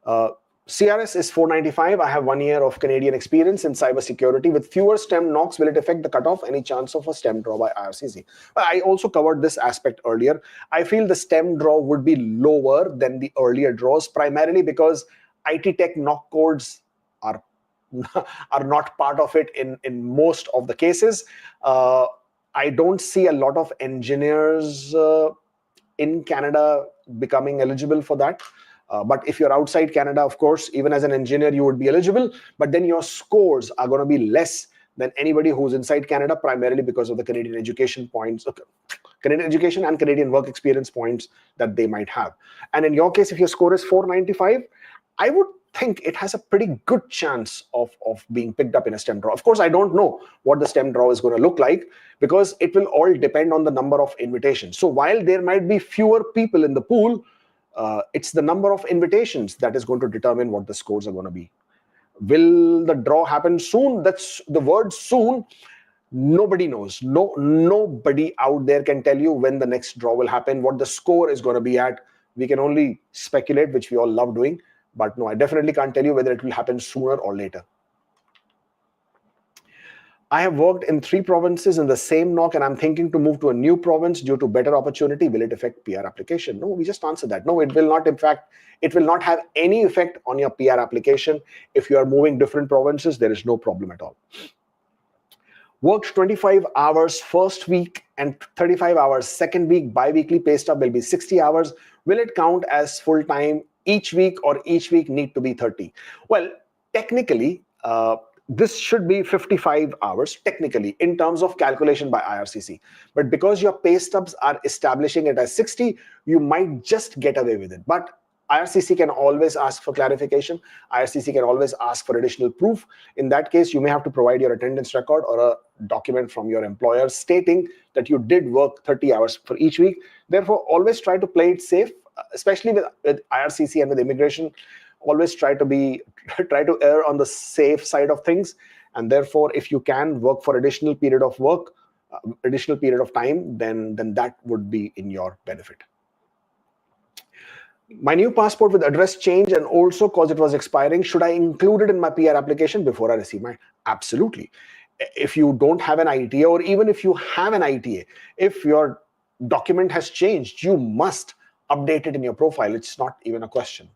CRS is 495. I have 1 year of Canadian experience in cybersecurity. With fewer STEM knocks, will it affect the cutoff? Any chance of a STEM draw by IRCC? But I also covered this aspect earlier. I feel the STEM draw would be lower than the earlier draws, primarily because IT tech knock codes are not part of it in most of the cases. I don't see a lot of engineers in Canada becoming eligible for that. But if you're outside Canada, of course, even as an engineer, you would be eligible. But then your scores are going to be less than anybody who's inside Canada, primarily because of the Canadian education points, Canadian education and Canadian work experience points that they might have. And in your case, if your score is 495, I would think it has a pretty good chance of being picked up in a STEM draw. Of course, I don't know what the STEM draw is going to look like, because it will all depend on the number of invitations. So while there might be fewer people in the pool, it's the number of invitations that is going to determine what the scores are going to be. Will the draw happen soon? That's the word soon. Nobody knows. Nobody out there can tell you when the next draw will happen, what the score is going to be at. We can only speculate, which we all love doing. But no, I definitely can't tell you whether it will happen sooner or later. I have worked in 3 provinces in the same knock, and I'm thinking to move to a new province due to better opportunity. Will it affect PR application? No, we just answered that. No, it will not. In fact, it will not have any effect on your PR application. If you are moving different provinces, there is no problem at all. Worked 25 hours first week and 35 hours second week. Bi-weekly pay stub will be 60 hours. Will it count as full-time each week, or each week need to be 30? Well, technically, this should be 55 hours technically in terms of calculation by IRCC. But because your pay stubs are establishing it as 60, you might just get away with it. But IRCC can always ask for clarification. IRCC can always ask for additional proof. In that case, you may have to provide your attendance record or a document from your employer stating that you did work 30 hours for each week. Therefore, always try to play it safe, especially with IRCC and with immigration. Always try to err on the safe side of things. And therefore, if you can work for additional period of time, then that would be in your benefit. My new passport with address change and also cause it was expiring, should I include it in my PR application before I receive my? Absolutely. If you don't have an ITA, or even if you have an ITA, if your document has changed, you must update it in your profile. It's not even a question.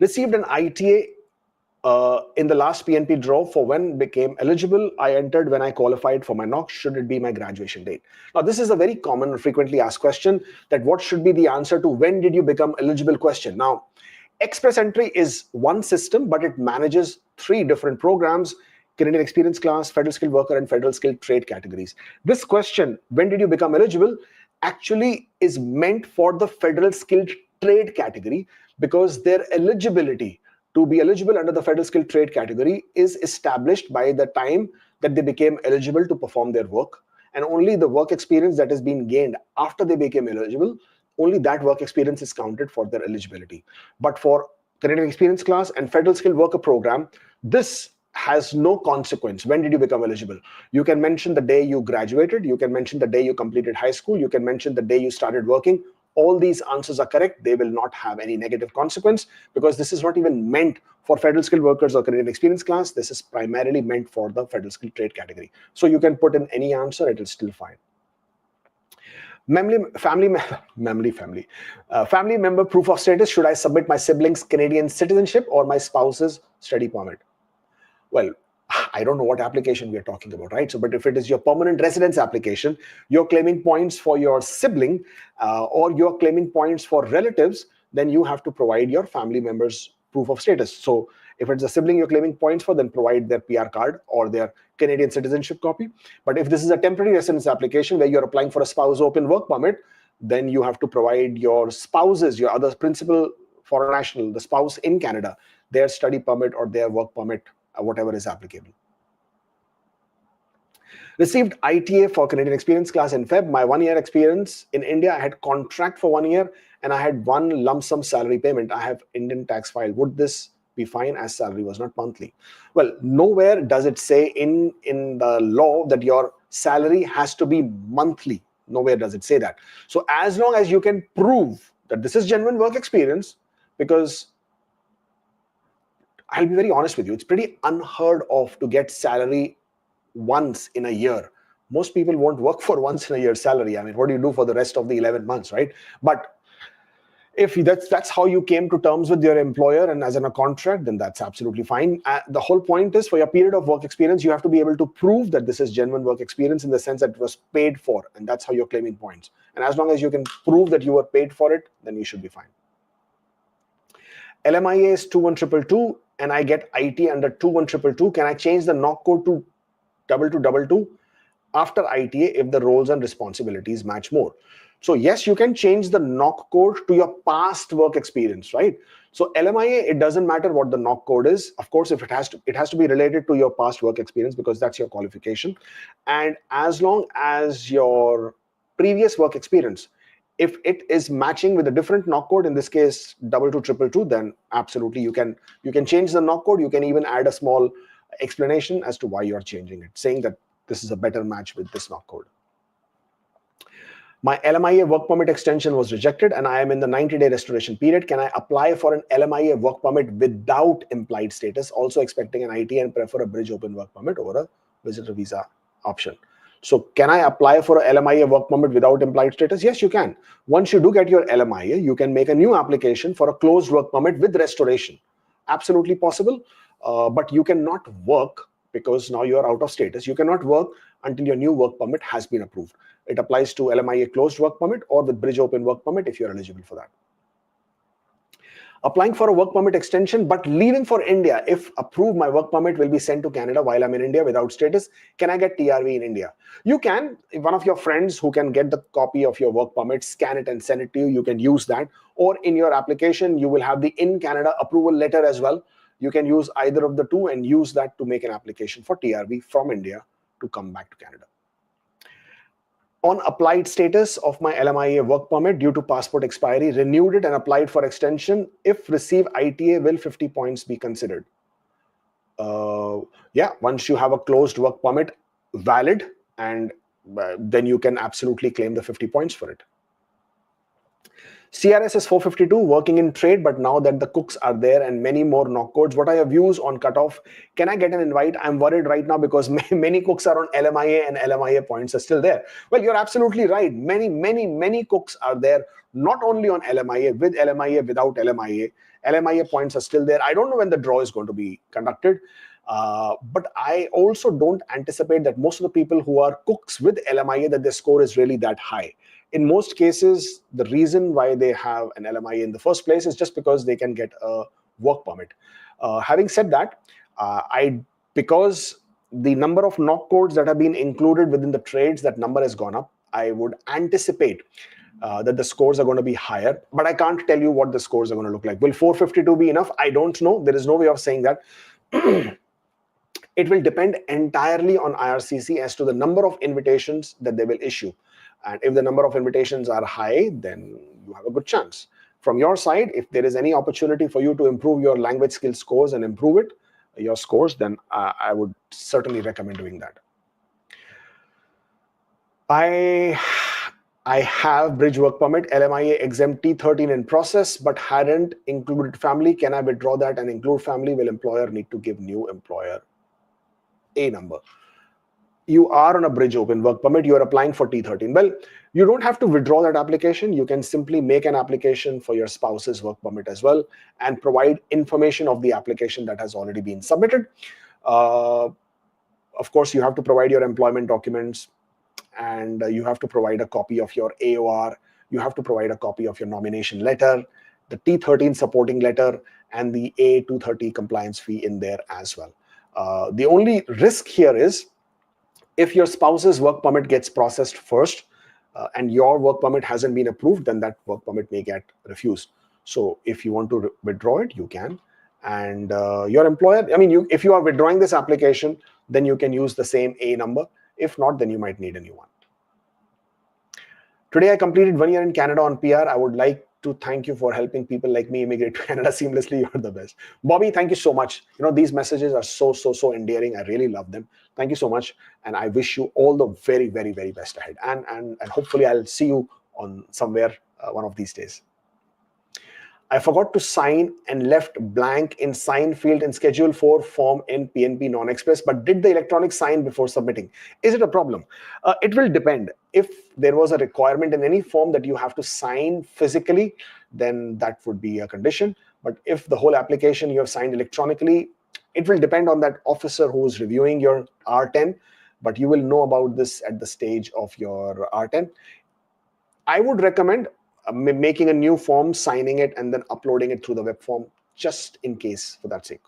Received an ITA in the last PNP draw for when became eligible. I entered when I qualified for my knock. Should it be my graduation date? Now, this is a very common, frequently asked question, that what should be the answer to when did you become eligible question. Now, Express Entry is one system, but it manages 3 different programs: Canadian Experience Class, Federal Skilled Worker, and Federal Skilled Trade categories. This question, when did you become eligible, actually is meant for the Federal Skilled Trade category, because their eligibility to be eligible under the Federal Skilled Trade category is established by the time that they became eligible to perform their work. And only the work experience that has been gained after they became eligible, only that work experience is counted for their eligibility. But for Canadian Experience Class and Federal Skilled Worker program, this has no consequence. When did you become eligible? You can mention the day you graduated. You can mention the day you completed high school. You can mention the day you started working. All these answers are correct. They will not have any negative consequence, because this is not even meant for Federal Skilled Workers or Canadian Experience Class. This is primarily meant for the Federal Skilled Trade category. So you can put in any answer, it is still fine. Family member proof of status. Should I submit my siblings' Canadian citizenship or my spouse's study permit? Well, I don't know what application we are talking about, right? So, but if it is your permanent residence application, you're claiming points for your sibling or you're claiming points for relatives, then you have to provide your family members' proof of status. So if it's a sibling you're claiming points for, then provide their PR card or their Canadian citizenship copy. But if this is a temporary residence application where you're applying for a spouse open work permit, then you have to provide your spouses, your other principal foreign national, the spouse in Canada, their study permit or their work permit, whatever is applicable. Received ITA for Canadian Experience Class in Feb. My 1 year experience in India, I had contract for 1 year and I had one lump sum salary payment. I have Indian tax file. Would this be fine as salary was not monthly? Well, nowhere does it say in the law that your salary has to be monthly. Nowhere does it say that. So as long as you can prove that this is genuine work experience, because I'll be very honest with you, it's pretty unheard of to get salary once in a year. Most people won't work for once in a year salary. I mean, what do you do for the rest of the 11 months, right? But if that's how you came to terms with your employer and as in a contract, then that's absolutely fine. The whole point is, for your period of work experience, you have to be able to prove that this is genuine work experience in the sense that it was paid for, and that's how you're claiming points. And as long as you can prove that you were paid for it, then you should be fine. LMIA is 21222 and I get IT under 21222. Can I change the knock code to 2222 after ITA if the roles and responsibilities match more? So yes, you can change the knock code to your past work experience, right? So LMIA, it doesn't matter what the knock code is. Of course, if it has to be related to your past work experience because that's your qualification. And as long as your previous work experience, if it is matching with a different knock code, in this case 222222, then absolutely you can change the knock code. You can even add a small explanation as to why you're changing it, saying that this is a better match with this knock code. My LMIA work permit extension was rejected and I am in the 90-day restoration period. Can I apply for an LMIA work permit without implied status, also expecting an IT, and prefer a bridge open work permit over a visitor visa option? So can I apply for a LMIA work permit without implied status? Yes, you can. Once you do get your LMIA, you can make a new application for a closed work permit with restoration. Absolutely possible, but you cannot work because now you are out of status. You cannot work until your new work permit has been approved. It applies to LMIA closed work permit or with bridge open work permit if you're eligible for that. Applying for a work permit extension but leaving for India. If approved, my work permit will be sent to Canada while I'm in India without status. Can I get TRV in India? You can. If one of your friends who can get the copy of your work permit, scan it and send it to you, you can use that. Or in your application, you will have the in Canada approval letter as well. You can use either of the two and use that to make an application for TRV from India to come back to Canada. On applied status of my LMIA work permit due to passport expiry, renewed it and applied for extension. If receive ITA, will 50 points be considered? Yeah, once you have a closed work permit valid, and then you can absolutely claim the 50 points for it. CRS is 452, working in trade, but now that the cooks are there and many more knock codes, what are your views on cutoff? Can I get an invite? I'm worried right now because many cooks are on LMIA and LMIA points are still there. Well, you're absolutely right. Many cooks are there, not only on LMIA, with LMIA, without LMIA. LMIA points are still there. I don't know when the draw is going to be conducted. But I also don't anticipate that most of the people who are cooks with LMIA, that their score is really that high. In most cases, the reason why they have an LMIA in the first place is just because they can get a work permit. Having said that, because the number of knock codes that have been included within the trades, that number has gone up, I would anticipate that the scores are going to be higher, but I can't tell you what the scores are going to look like. Will 452 be enough? I don't know. There is no way of saying that. It will depend entirely on IRCC as to the number of invitations that they will issue. And if the number of invitations are high, then you have a good chance. From your side, if there is any opportunity for you to improve your language skill scores and improve your scores, then I would certainly recommend doing that. I have bridge work permit, LMIA exempt T13 in process, but hadn't included family. Can I withdraw that and include family? Will employer need to give new employer a number? You are on a bridge open work permit, you are applying for T13. Well, you don't have to withdraw that application. You can simply make an application for your spouse's work permit as well and provide information of the application that has already been submitted. Of course, you have to provide your employment documents, and you have to provide a copy of your AOR. You have to provide a copy of your nomination letter, the T13 supporting letter, and the A230 compliance fee in there as well. The only risk here is, if your spouse's work permit gets processed first and your work permit hasn't been approved, then that work permit may get refused. So if you want to withdraw it, you can. And your employer, if you are withdrawing this application, then you can use the same A number. If not, then you might need a new one. Today, I completed 1 year in Canada on PR. I would like to thank you for helping people like me immigrate to Canada seamlessly. You're the best. Bobby, thank you so much. These messages are so endearing. I really love them. Thank you so much. And I wish you all the very, very, very best ahead. And hopefully I'll see you on somewhere one of these days. I forgot to sign and left blank in sign field in Schedule 4 form in PNP Non-Express, but did the electronic sign before submitting. Is it a problem? It will depend. If there was a requirement in any form that you have to sign physically, then that would be a condition. But if the whole application you have signed electronically, it will depend on that officer who is reviewing your R10, but you will know about this at the stage of your R10. I would recommend making a new form, signing it, and then uploading it through the web form, just in case, for that sake.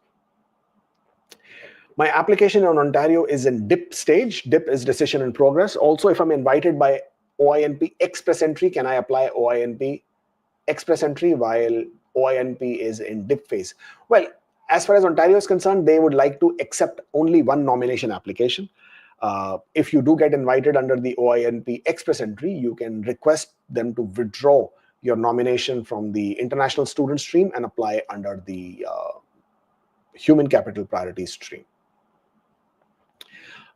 My application in Ontario is in DIP stage. DIP is decision in progress. Also, if I'm invited by OINP express entry, can I apply OINP express entry while OINP is in dip phase? Well, as far as Ontario is concerned, they would like to accept only one nomination application. If you do get invited under the OINP express entry, you can request them to withdraw your nomination from the international student stream and apply under the human capital priority stream.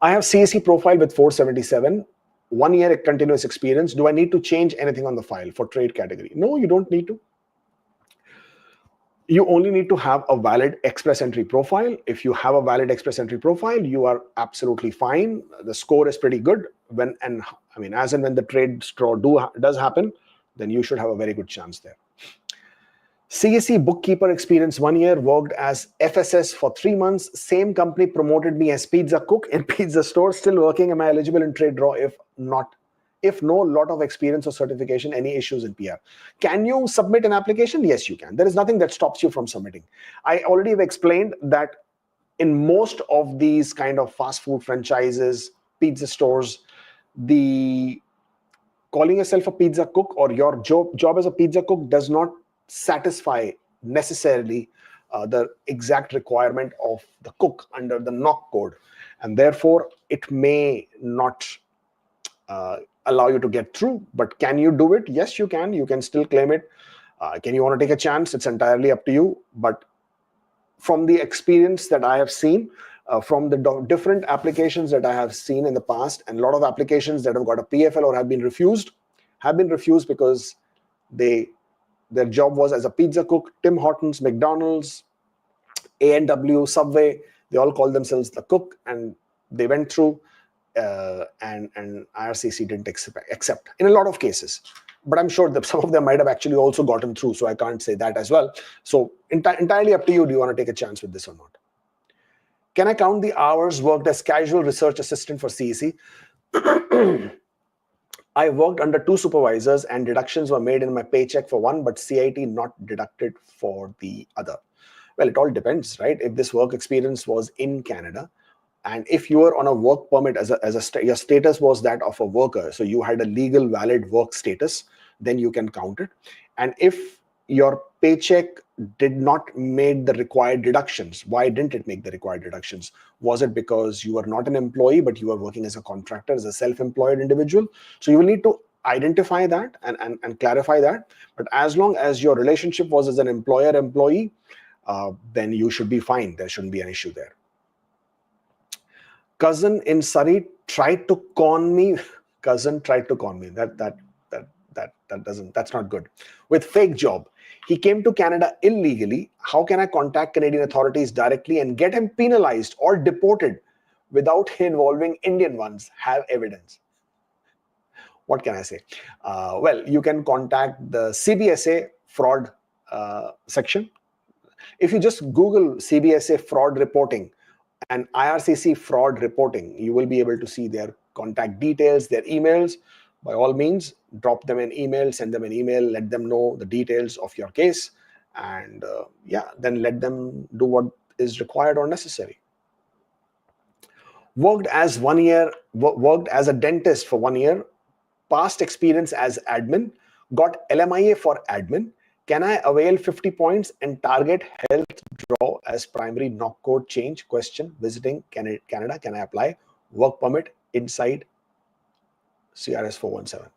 I have CSE profile with 477, 1 year continuous experience. Do I need to change anything on the file for trade category? No, you don't need to. You only need to have a valid express entry profile. If you have a valid express entry profile, you are absolutely fine. The score is pretty good. As and when the trade draw does happen, then you should have a very good chance there. CSE bookkeeper experience 1 year, worked as FSS for 3 months. Same company promoted me as pizza cook in pizza store. Still working. Am I eligible in trade draw? If not, if no, lot of experience or certification, any issues in PR. Can you submit an application? Yes, you can. There is nothing that stops you from submitting. I already have explained that in most of these kind of fast food franchises, pizza stores, the calling yourself a pizza cook or your job as a pizza cook does not satisfy necessarily the exact requirement of the cook under the NOC code, and therefore it may not allow you to get through. But can you do it? Yes, you can. You can still claim it. Can you want to take a chance? It's entirely up to you. But from the experience that I have seen, from the different applications that I have seen in the past, and a lot of applications that have got a PFL or have been refused because their job was as a pizza cook. Tim Hortons, McDonald's, A&W, Subway, they all call themselves the cook, and they went through and IRCC didn't accept in a lot of cases. But I'm sure that some of them might have actually also gotten through, so I can't say that as well. So entirely up to you. Do you want to take a chance with this or not? Can I count the hours worked as casual research assistant for CSE? I worked under 2 supervisors and deductions were made in my paycheck for one, but CIT not deducted for the other. Well, it all depends, right? If this work experience was in Canada, and if you were on a work permit your status was that of a worker, so you had a legal valid work status, then you can count it. And if your paycheck did not make the required deductions, why didn't it make the required deductions? Was it because you were not an employee, but you were working as a contractor, as a self-employed individual? So you will need to identify that and clarify that. But as long as your relationship was as an employer-employee, then you should be fine. There shouldn't be an issue there. Cousin in Surrey tried to con me. Cousin tried to con me. That's not good. With fake job. He came to Canada illegally. How can I contact Canadian authorities directly and get him penalized or deported without involving Indian ones? Have evidence. What can I say? Well, you can contact the CBSA fraud section. If you just Google CBSA fraud reporting and IRCC fraud reporting, you will be able to see their contact details, their emails. By all means, drop them an email, send them an email, let them know the details of your case, and then let them do what is required or necessary. Worked as a dentist for 1 year, past experience as admin, got LMIA for admin. Can I avail 50 points and target health draw as primary NOC code change? Question, visiting Canada, can I apply? Work permit inside CRS 417.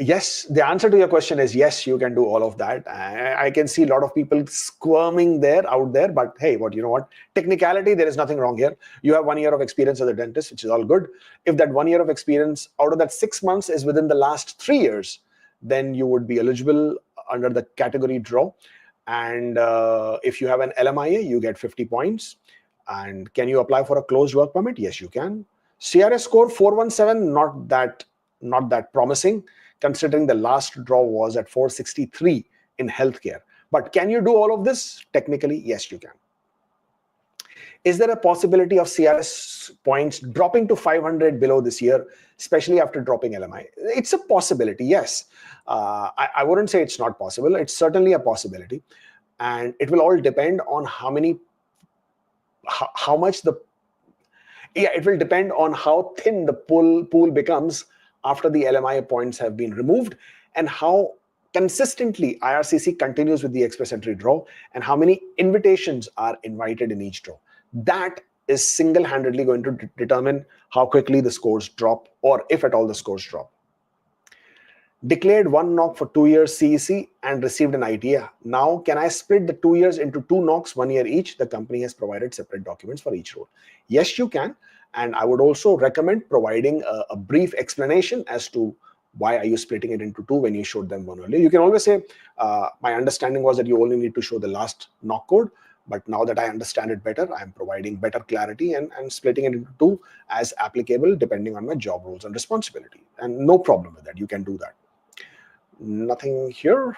Yes, the answer to your question is yes, you can do all of that. I can see a lot of people squirming out there, but hey, you know what? Technicality, there is nothing wrong here. You have 1 year of experience as a dentist, which is all good. If that 1 year of experience, out of that 6 months is within the last 3 years, then you would be eligible under the category draw. And if you have an LMIA, you get 50 points. And can you apply for a closed work permit? Yes, you can. CRS score 417, not that promising, considering the last draw was at 463 in healthcare. But can you do all of this? Technically, yes, you can. Is there a possibility of CRS points dropping to 500 below this year, especially after dropping LMI? It's a possibility, yes. I wouldn't say it's not possible. It's certainly a possibility. And it will all depend on how much Yeah, it will depend on how thin the pool becomes after the LMI points have been removed, and how consistently IRCC continues with the express entry draw, and how many invitations are invited in each draw. That is single-handedly going to determine how quickly the scores drop, or if at all the scores drop. Declared one knock for 2 years CEC and received an ITA. Now, can I split the 2 years into 2 knocks, 1 year each? The company has provided separate documents for each role. Yes, you can. And I would also recommend providing a brief explanation as to why are you splitting it into 2 when you showed them one earlier. You can always say, my understanding was that you only need to show the last knock code. But now that I understand it better, I'm providing better clarity and splitting it into 2 as applicable depending on my job roles and responsibility. And no problem with that. You can do that. Nothing here.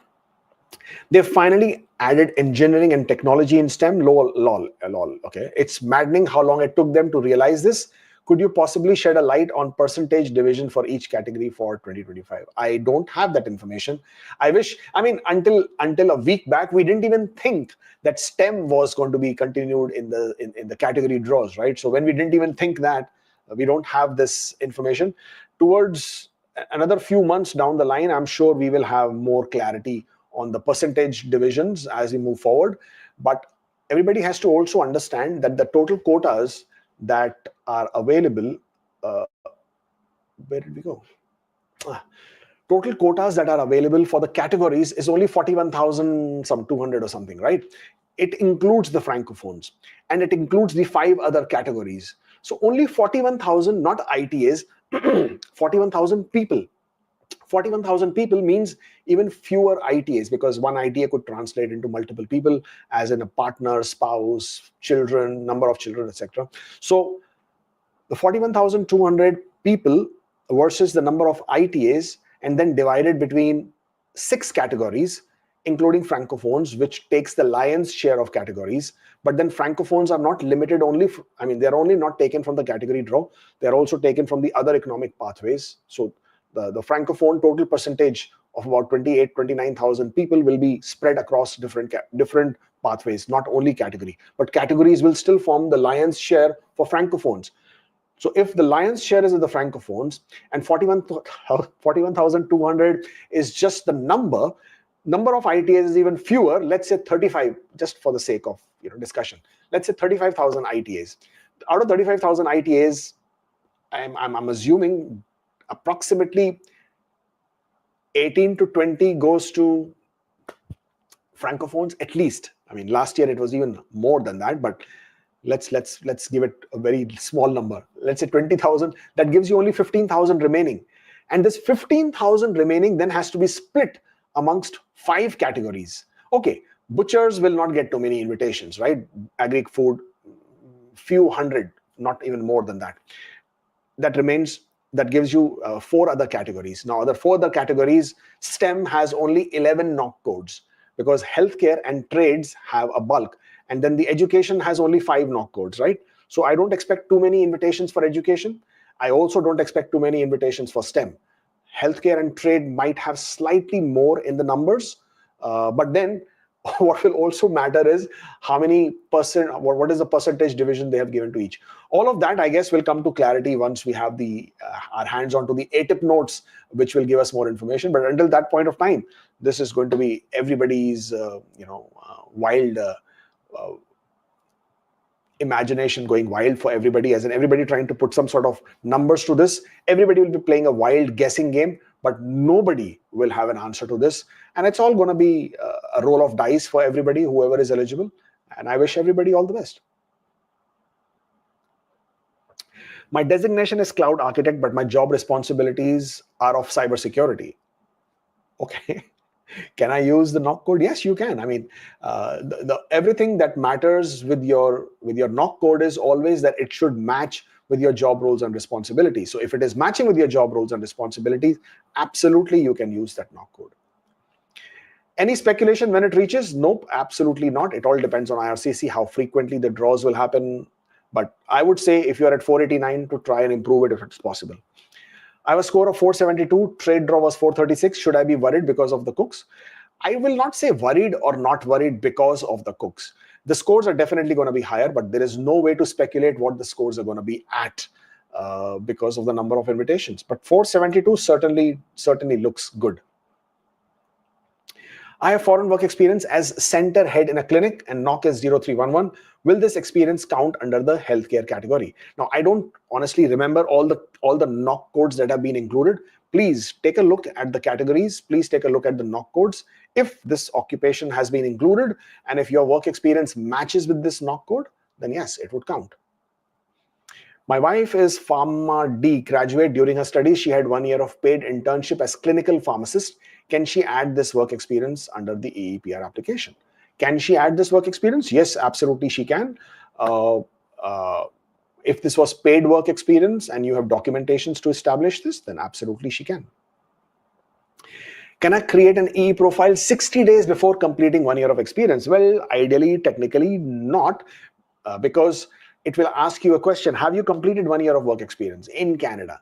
They finally added engineering and technology in STEM. Lol. Okay, it's maddening how long it took them to realize this. Could you possibly shed a light on percentage division for each category for 2025? I don't have that information. I wish. I mean, until a week back, we didn't even think that STEM was going to be continued in the category draws, right? So when we didn't even think that, we don't have this information. Towards another few months down the line, I'm sure we will have more clarity on the percentage divisions as we move forward. But everybody has to also understand that the total quotas that are available, where did we go? Total quotas that are available for the categories is only 41,200 or something, right? It includes the francophones and it includes the 5 other categories. So only 41,000, not ITAs, 41,000 people. 41,000 people means even fewer ITAs, because one ITA could translate into multiple people, as in a partner, spouse, children, number of children, etc. So the 41,200 people versus the number of ITAs, and then divided between 6 categories, including francophones, which takes the lion's share of categories. But then francophones are not limited only, they're only not taken from the category draw. They're also taken from the other economic pathways. So the francophone total percentage of about 29,000 people will be spread across different pathways, not only category, but categories will still form the lion's share for francophones. So if the lion's share is in the francophones and 41,200 is just the number of ITAs is even fewer, let's say 35, just for the sake of discussion. Let's say 35,000 ITAs. Out of 35,000 ITAs, I'm assuming approximately 18 to 20 goes to francophones at least. Last year it was even more than that, but let's give it a very small number. Let's say 20,000. That gives you only 15,000 remaining, and this 15,000 remaining then has to be split amongst 5 categories. Okay, butchers will not get too many invitations, right? Agri food, few hundred, not even more than that. That remains. That gives you 4 other categories. Now, the 4 other categories, STEM has only 11 knock codes, because healthcare and trades have a bulk, and then the education has only 5 knock codes, right? So I don't expect too many invitations for education. I also don't expect too many invitations for STEM. Healthcare and trade might have slightly more in the numbers, but then what will also matter is how many percent, what is the percentage division they have given to each. All of that, I guess, will come to clarity once we have our hands onto the ATIP notes, which will give us more information. But until that point of time, this is going to be everybody's wild imagination going wild for everybody, as in everybody trying to put some sort of numbers to this. Everybody will be playing a wild guessing game, but nobody will have an answer to this. And it's all going to be a roll of dice for everybody, whoever is eligible. And I wish everybody all the best. My designation is cloud architect, but my job responsibilities are of cybersecurity. Okay. Can I use the knock code? Yes, you can. Everything that matters with your knock code is always that it should match with your job roles and responsibilities. So if it is matching with your job roles and responsibilities, absolutely you can use that knock code. Any speculation when it reaches? Nope, absolutely not. It all depends on IRCC, how frequently the draws will happen. But I would say if you're at 489, to try and improve it if it's possible. I have a score of 472. Trade draw was 436. Should I be worried because of the cooks? I will not say worried or not worried because of the cooks. The scores are definitely going to be higher, but there is no way to speculate what the scores are going to be at because of the number of invitations. But 472 certainly looks good. I have foreign work experience as center head in a clinic and knock is 0311. Will this experience count under the healthcare category? Now, I don't honestly remember all the knock codes that have been included. Please take a look at the categories. Please take a look at the knock codes. If this occupation has been included and if your work experience matches with this knock code, then yes, it would count. My wife is Pharma D graduate. During her studies, she had 1 year of paid internship as clinical pharmacist. Can she add this work experience under the AEPR application? Can she add this work experience? Yes, absolutely she can. If this was paid work experience and you have documentations to establish this, then absolutely she can. Can I create an EE profile 60 days before completing 1 year of experience? Well, ideally, technically not, because it will ask you a question. Have you completed 1 year of work experience in Canada?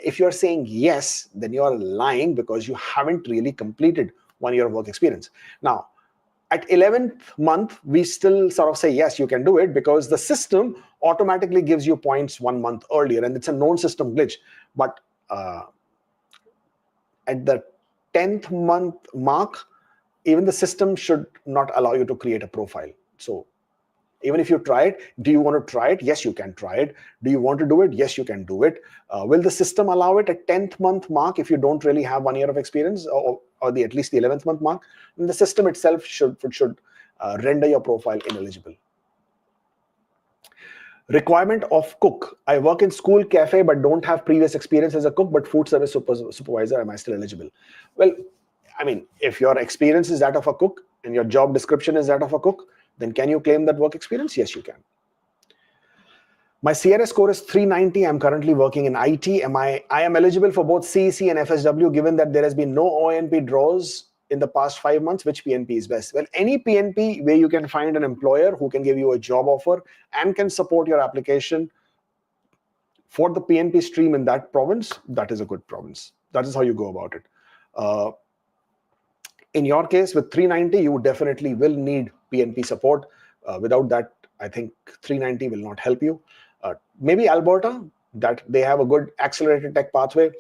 If you're saying yes, then you're lying because you haven't really completed 1 year of work experience. Now, at 11th month, we still sort of say, yes, you can do it because the system automatically gives you points 1 month earlier and it's a known system glitch. But at the 10th month mark, even the system should not allow you to create a profile. So even if you try it, do you want to try it? Yes, you can try it. Do you want to do it? Yes, you can do it. Will the system allow it at 10th month mark if you don't really have 1 year of experience or at least the 11th month mark? Then the system itself should render your profile ineligible. Requirement of cook. I work in school cafe but don't have previous experience as a cook, but food service supervisor. Am I still eligible? Well, I mean, if your experience is that of a cook and your job description is that of a cook, then can you claim that work experience? Yes, you can. My CRS score is 390. I'm currently working in IT. I am eligible for both CEC and FSW given that there has been no ONP draws in the past 5 months. Which PNP is best? Well, any PNP where you can find an employer who can give you a job offer and can support your application for the PNP stream in that province, that is a good province. That is how you go about it. In your case, with 390, you definitely will need PNP support. Without that, I think 390 will not help you. Maybe Alberta, that they have a good accelerated tech pathway.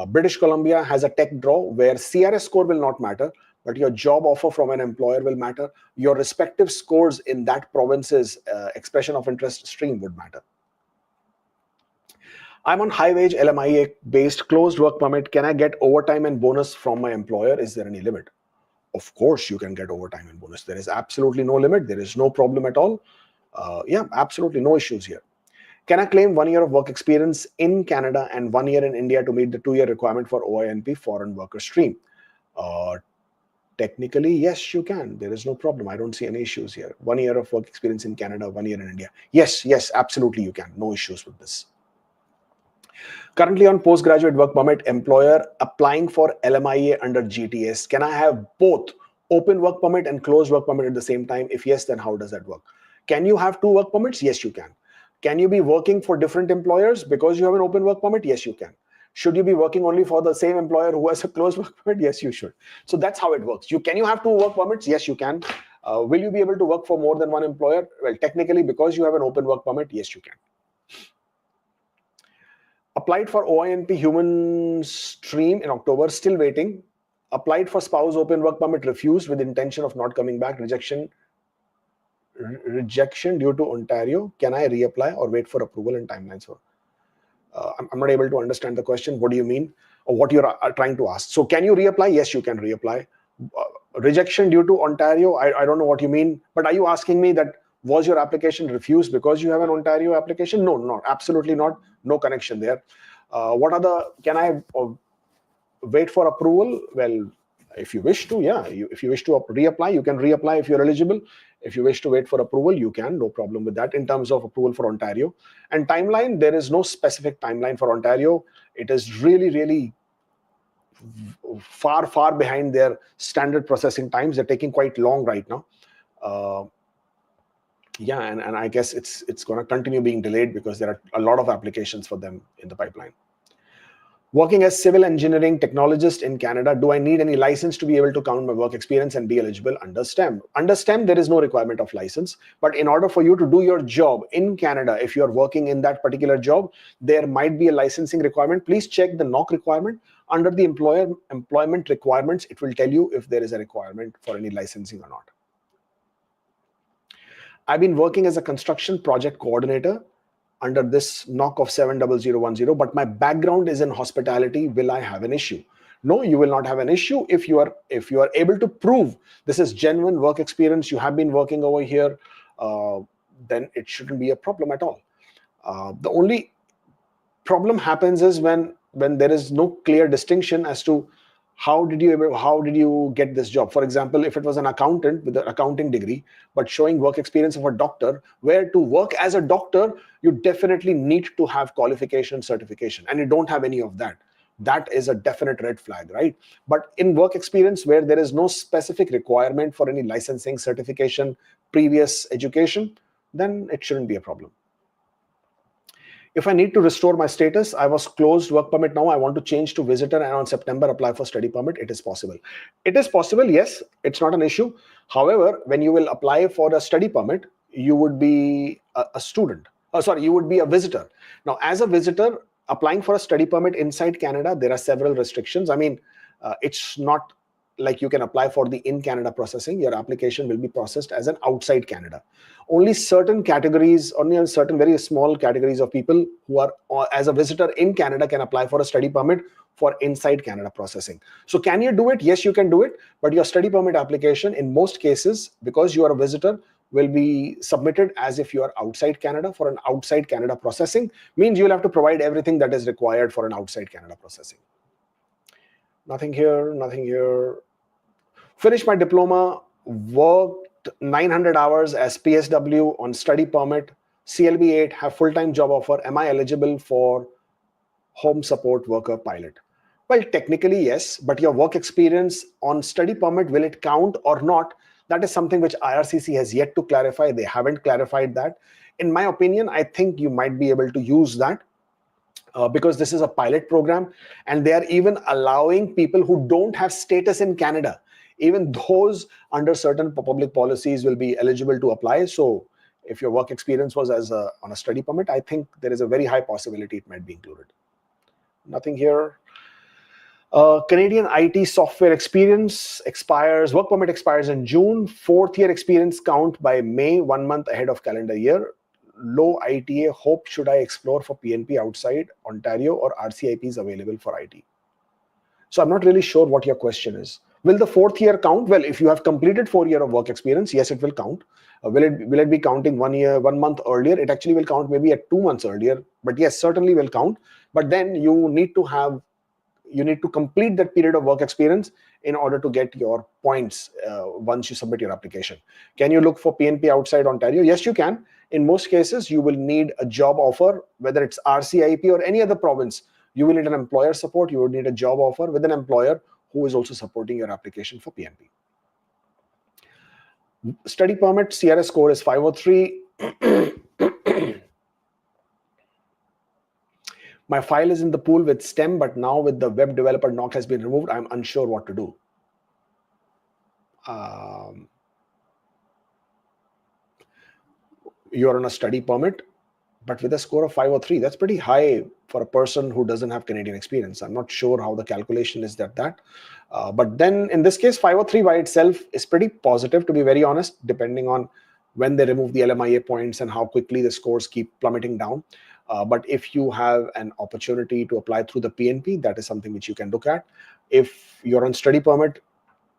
British Columbia has a tech draw where CRS score will not matter, but your job offer from an employer will matter. Your respective scores in that province's expression of interest stream would matter. I'm on high-wage LMIA-based closed work permit. Can I get overtime and bonus from my employer? Is there any limit? Of course, you can get overtime and bonus. There is absolutely no limit. There is no problem at all. Yeah, absolutely no issues here. Can I claim 1 year of work experience in Canada and 1 year in India to meet the 2-year requirement for OINP foreign worker stream? Technically, yes, you can. There is no problem. I don't see any issues here. 1 year of work experience in Canada, 1 year in India. Yes, absolutely you can. No issues with this. Currently on postgraduate work permit, employer applying for LMIA under GTS. Can I have both open work permit and closed work permit at the same time? If yes, then how does that work? Can you have 2 work permits? Yes, you can. Can you be working for different employers because you have an open work permit? Yes, you can. Should you be working only for the same employer who has a closed work permit? Yes, you should. So that's how it works. Can you have 2 work permits? Yes, you can. Will you be able to work for more than one employer? Well, technically, because you have an open work permit, yes, you can. Applied for OINP human stream in October, still waiting. Applied for spouse open work permit, refused with intention of not coming back. Rejection due to Ontario. Can I reapply or wait for approval and timelines? I'm not able to understand the question. What do you mean? Or what you're trying to ask? So can you reapply? Yes, you can reapply. Rejection due to Ontario. I don't know what you mean, but are you asking me that was your application refused because you have an Ontario application? No, absolutely not. No connection there. Can I wait for approval? Well, if you wish to, yeah. If you wish to reapply, you can reapply if you're eligible. If you wish to wait for approval, you can. No problem with that in terms of approval for Ontario. And timeline, there is no specific timeline for Ontario. It is really far behind their standard processing times. They're taking quite long right now. Yeah, and I guess it's going to continue being delayed because there are a lot of applications for them in the pipeline. Working as civil engineering technologist in Canada, do I need any license to be able to count my work experience and be eligible under STEM? Under STEM, there is no requirement of license. But in order for you to do your job in Canada, if you're working in that particular job, there might be a licensing requirement. Please check the NOC requirement. Under the employment requirements, it will tell you if there is a requirement for any licensing or not. I've been working as a construction project coordinator under this knock of 70010, but my background is in hospitality. Will I have an issue? No, you will not have an issue if you are able to prove this is genuine work experience. You have been working over here, then it shouldn't be a problem at all. The only problem happens is when there is no clear distinction as to how did you get this job. For example, if it was an accountant with an accounting degree but showing work experience of a doctor, where to work as a doctor you definitely need to have qualification, certification, and you don't have any of that. That is a definite red flag, right? But in work experience where there is no specific requirement for any licensing, certification, previous education, then it shouldn't be a problem. If I need to restore my status, I was closed work permit, now I want to change to visitor and on September apply for study permit. It is possible. It is possible, yes, it's not an issue. However, when you will apply for a study permit, you would be a student. You would be a visitor. Now, as a visitor, applying for a study permit inside Canada, there are several restrictions. I mean, it's not like you can apply for the in Canada processing. Your application will be processed as an outside Canada. Only certain categories, only a certain very small categories of people who are as a visitor in Canada can apply for a study permit for inside Canada processing. So can you do it? Yes, you can do it. But your study permit application in most cases, because you are a visitor, will be submitted as if you are outside Canada for an outside Canada processing. Means you will have to provide everything that is required for an outside Canada processing. Nothing here, nothing here. Finished my diploma, worked 900 hours as PSW on study permit, CLB 8, have full-time job offer. Am I eligible for home support worker pilot? Well, technically, yes, but your work experience on study permit, will it count or not? That is something which IRCC has yet to clarify. They haven't clarified that. In my opinion, I think you might be able to use that. Because this is a pilot program and they are even allowing people who don't have status in Canada, even those under certain public policies will be eligible to apply. So if your work experience was on a study permit, I think there is a very high possibility it might be included. Nothing here. Canadian IT software experience expires, work permit expires in June. 4th year experience count by May, 1 month ahead of calendar year. Low ITA, hope should I explore for PNP outside Ontario or RCIPs available for IT? So I'm not really sure what your question is. Will the 4th year count? Well, if you have completed 4 years of work experience, yes, it will count. Will it be counting 1 year, 1 month earlier? It actually will count maybe at 2 months earlier, but yes, certainly will count. But then you need to complete that period of work experience in order to get your points once you submit your application. Can you look for PNP outside Ontario? Yes, you can. In most cases, you will need a job offer, whether it's RCIP or any other province. You will need an employer support. You will need a job offer with an employer who is also supporting your application for PNP. Study permit, CRS score is 503. My file is in the pool with STEM, but now with the web developer knock has been removed, I'm unsure what to do. You're on a study permit, but with a score of 503, that's pretty high for a person who doesn't have Canadian experience. I'm not sure how the calculation is that. But then in this case, 503 by itself is pretty positive, to be very honest, depending on when they remove the LMIA points and how quickly the scores keep plummeting down. But if you have an opportunity to apply through the PNP, that is something which you can look at. If you're on study permit,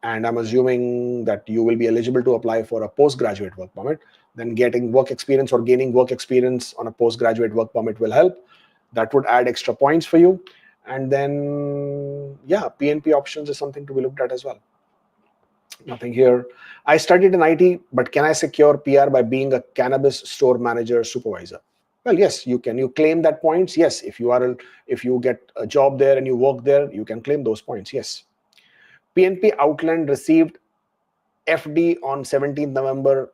and I'm assuming that you will be eligible to apply for a postgraduate work permit, then getting work experience or gaining work experience on a postgraduate work permit will help. That would add extra points for you. And then, yeah, PNP options is something to be looked at as well. Nothing here. I studied in IT, but can I secure PR by being a cannabis store manager supervisor? Well, yes, you can. You claim that points. Yes, if you get a job there and you work there, you can claim those points. Yes. PNP Outland received FD on 17th November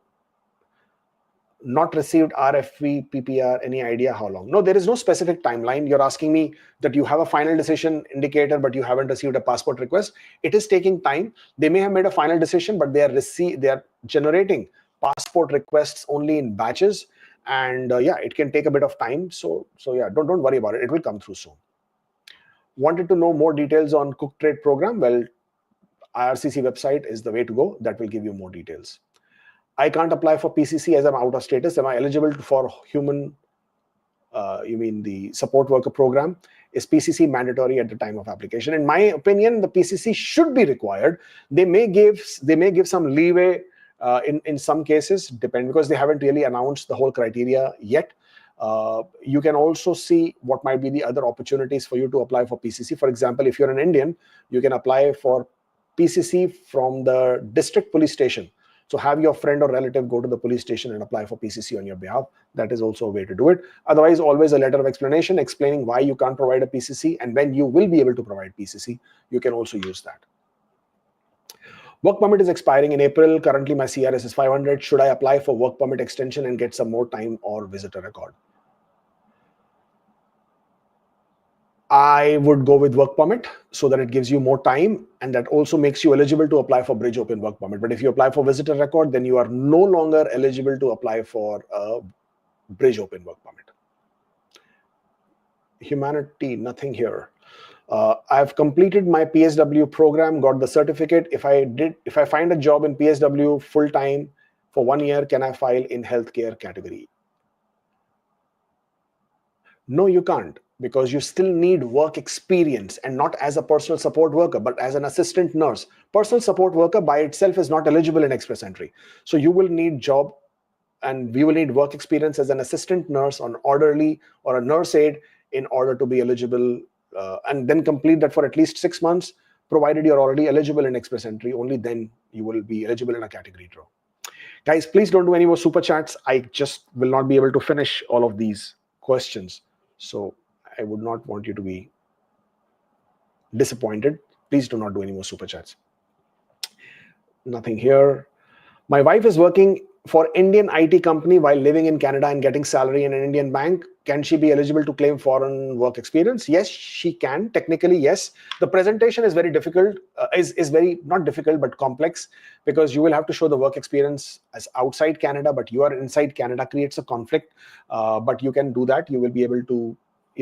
Not received RFV, PPR, any idea how long? No, there is no specific timeline. You're asking me that you have a final decision indicator, but you haven't received a passport request. It is taking time. They may have made a final decision, but they are generating passport requests only in batches. And yeah, it can take a bit of time. So yeah, don't worry about it. It will come through soon. Wanted to know more details on Cook Trade program? Well, IRCC website is the way to go. That will give you more details. I can't apply for PCC as I'm out of status. Am I eligible for human, you mean the support worker program? Is PCC mandatory at the time of application? In my opinion, the PCC should be required. They may give some leeway in some cases, because they haven't really announced the whole criteria yet. You can also see what might be the other opportunities for you to apply for PCC. For example, if you're an Indian, you can apply for PCC from the district police station. So have your friend or relative go to the police station and apply for PCC on your behalf. That is also a way to do it. Otherwise, always a letter of explanation explaining why you can't provide a PCC and when you will be able to provide PCC. You can also use that. Work permit is expiring in April. Currently, my CRS is 500. Should I apply for work permit extension and get some more time or visitor record? I would go with work permit so that it gives you more time, and that also makes you eligible to apply for bridge open work permit. But if you apply for visitor record, then you are no longer eligible to apply for a bridge open work permit. Humanity, nothing here. I've completed my PSW program, got the certificate. If I find a job in PSW full time for 1 year, can I file in healthcare category? No, you can't, because you still need work experience, and not as a personal support worker, but as an assistant nurse. Personal support worker by itself is not eligible in Express Entry. So you will need job, and we will need work experience as an assistant nurse, an orderly, or a nurse aide in order to be eligible, and then complete that for at least 6 months, provided you're already eligible in Express Entry. Only then you will be eligible in a category draw. Guys, please don't do any more super chats. I just will not be able to finish all of these questions. So I would not want you to be disappointed. Please do not do any more super chats. Nothing here. My wife is working for Indian IT company while living in Canada and getting salary in an Indian bank. Can she be eligible to claim foreign work experience? Yes, she can. Technically, yes. The presentation is very difficult, is very, not difficult, but complex, because you will have to show the work experience as outside Canada, but you are inside Canada, creates a conflict. But you can do that. You'll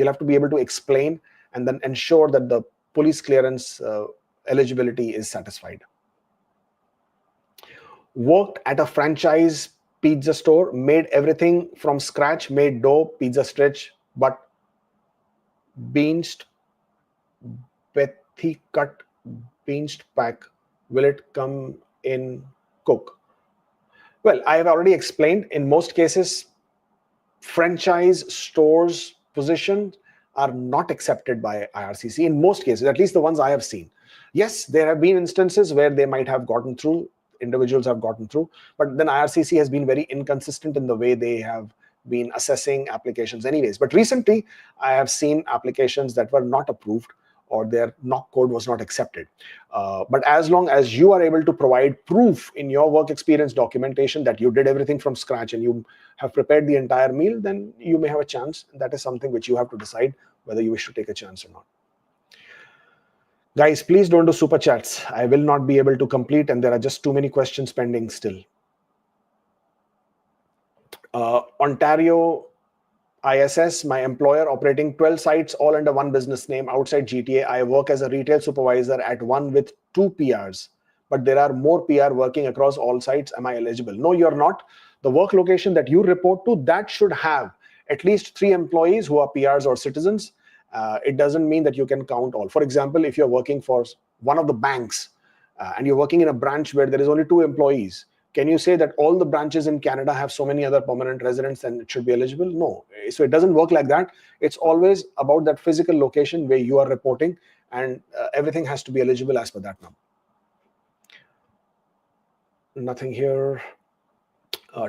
have to be able to explain and then ensure that the police clearance eligibility is satisfied. Worked at a franchise pizza store, made everything from scratch, made dough, pizza stretch, but beanced, bethy cut, beanced pack. Will it come in cook? Well, I have already explained, in most cases, franchise stores positions are not accepted by IRCC in most cases, at least the ones I have seen. Yes, there have been instances where they might have gotten through, individuals have gotten through, but then IRCC has been very inconsistent in the way they have been assessing applications anyways. But recently, I have seen applications that were not approved, or their knock code was not accepted. But as long as you are able to provide proof in your work experience documentation that you did everything from scratch and you have prepared the entire meal, then you may have a chance. That is something which you have to decide whether you wish to take a chance or not. Guys, please don't do super chats. I will not be able to complete, and there are just too many questions pending still. Ontario ISS, my employer, operating 12 sites all under one business name outside GTA. I work as a retail supervisor at one with 2 PRs, but there are more PR working across all sites. Am I eligible? No, you're not. The work location that you report to, that should have at least 3 employees who are PRs or citizens. It doesn't mean that you can count all. For example, if you're working for one of the banks and you're working in a branch where there is only 2 employees, can you say that all the branches in Canada have so many other permanent residents and it should be eligible? No. So it doesn't work like that. It's always about that physical location where you are reporting, and everything has to be eligible as per that number. Nothing here.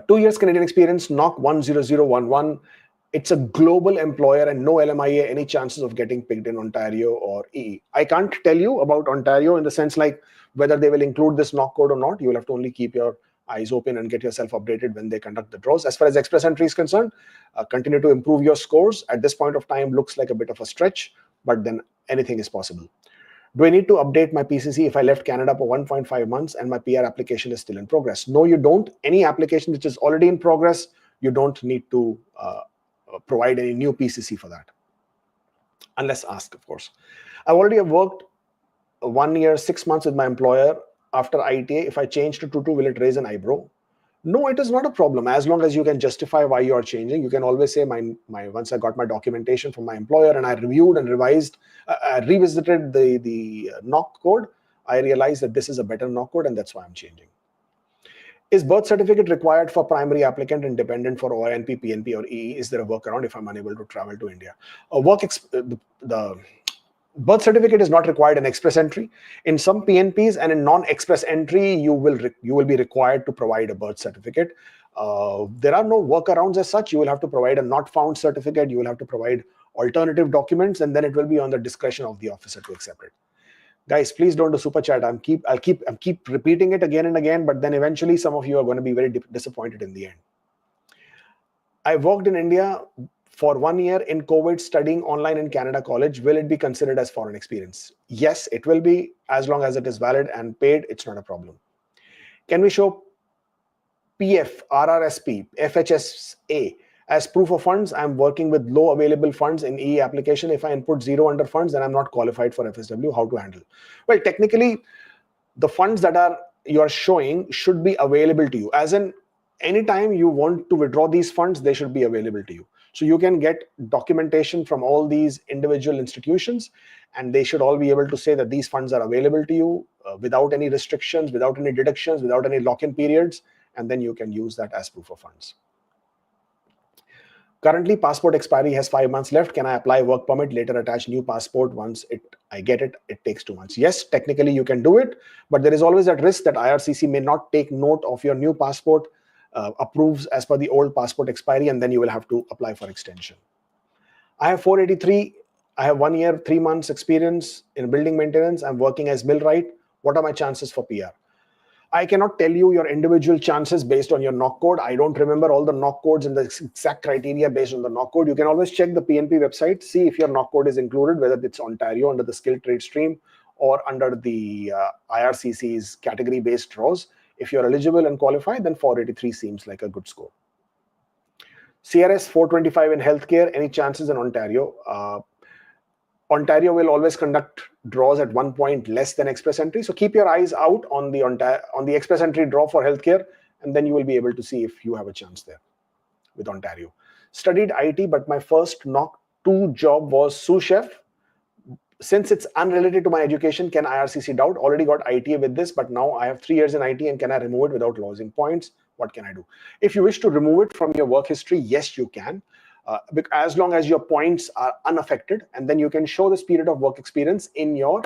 2 years Canadian experience, knock 10011. It's a global employer and no LMIA, any chances of getting picked in Ontario or EE. I can't tell you about Ontario in the sense like whether they will include this knock code or not. You will have to only keep your eyes open and get yourself updated when they conduct the draws. As far as express entry is concerned, continue to improve your scores. At this point of time, looks like a bit of a stretch, but then anything is possible. Do I need to update my PCC if I left Canada for 1.5 months and my PR application is still in progress? No, you don't. Any application which is already in progress, you don't need to provide any new PCC for that, unless asked, of course. I've already worked 1 year, 6 months with my employer. After ITA, if I change to 2-2, will it raise an eyebrow? No, it is not a problem. As long as you can justify why you are changing, you can always say, once I got my documentation from my employer and I reviewed and revised, I revisited the knock code, I realized that this is a better knock code and that's why I'm changing. Is birth certificate required for primary applicant and dependent for OINP, PNP or EE? Is there a workaround if I'm unable to travel to India? The birth certificate is not required in express entry. In some PNPs and in non-express entry, you will be required to provide a birth certificate. There are no workarounds as such. You will have to provide a not found certificate. You will have to provide alternative documents, and then it will be on the discretion of the officer to accept it. Guys, please don't do super chat. I'll keep repeating it again and again, but then eventually some of you are going to be very disappointed in the end. I worked in India for 1 year in COVID studying online in Canada College. Will it be considered as foreign experience? Yes, it will be, as long as it is valid and paid. It's not a problem. Can we show PF, RRSP, FHSA as proof of funds? I'm working with low available funds in EE application. If I input 0 under funds, then I'm not qualified for FSW. How to handle? Well, technically, the funds that you are showing should be available to you. As in, anytime you want to withdraw these funds, they should be available to you. So you can get documentation from all these individual institutions, and they should all be able to say that these funds are available to you without any restrictions, without any deductions, without any lock-in periods, and then you can use that as proof of funds. Currently, passport expiry has 5 months left. Can I apply work permit, later attach new passport? Once I get it, it takes 2 months. Yes, technically you can do it, but there is always that risk that IRCC may not take note of your new passport, approves as per the old passport expiry, and then you will have to apply for extension. I have 483. I have 1 year, 3 months experience in building maintenance. I'm working as millwright. What are my chances for PR? I cannot tell you your individual chances based on your knock code. I don't remember all the knock codes and the exact criteria based on the knock code. You can always check the PNP website, see if your knock code is included, whether it's Ontario under the skilled trade stream or under the IRCC's category-based draws. If you're eligible and qualified, then 483 seems like a good score. CRS 425 in healthcare, any chances in Ontario? Ontario will always conduct draws at 1 point less than express entry. So keep your eyes out on the express entry draw for healthcare, and then you will be able to see if you have a chance there with Ontario. Studied IT, but my first knock 2 job was sous chef. Since it's unrelated to my education, can IRCC doubt? Already got ITA with this, but now I have 3 years in IT, and can I remove it without losing points? What can I do? If you wish to remove it from your work history, yes, you can. As long as your points are unaffected, and then you can show this period of work experience in your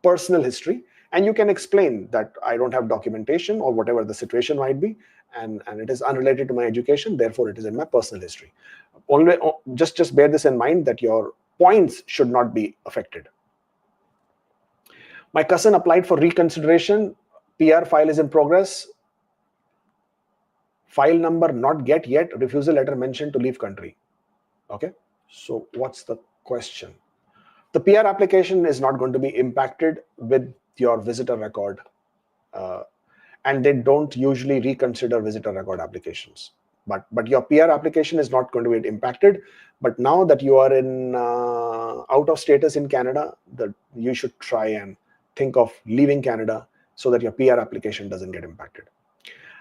personal history, and you can explain that I don't have documentation or whatever the situation might be, and it is unrelated to my education, therefore it is in my personal history. Only, just bear this in mind that your points should not be affected. My cousin applied for reconsideration. PR file is in progress. File number not get yet. Refusal letter mentioned to leave country. Okay, so what's the question? The PR application is not going to be impacted with your visitor record, and they don't usually reconsider visitor record applications. But your PR application is not going to be impacted. But now that you are in out of status in Canada, that you should try and think of leaving Canada so that your PR application doesn't get impacted.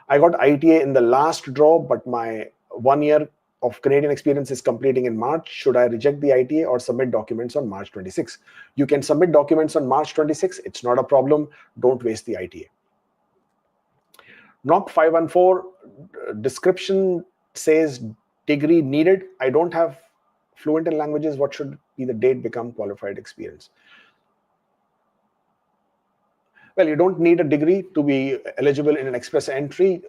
I got ITA in the last draw, but my 1 year of Canadian experience is completing in March. Should I reject the ITA or submit documents on March 26? You can submit documents on March 26. It's not a problem. Don't waste the ITA. NOC 514 description says degree needed. I don't have fluent in languages. What should be the date become qualified experience? Well, you don't need a degree to be eligible in an express entry.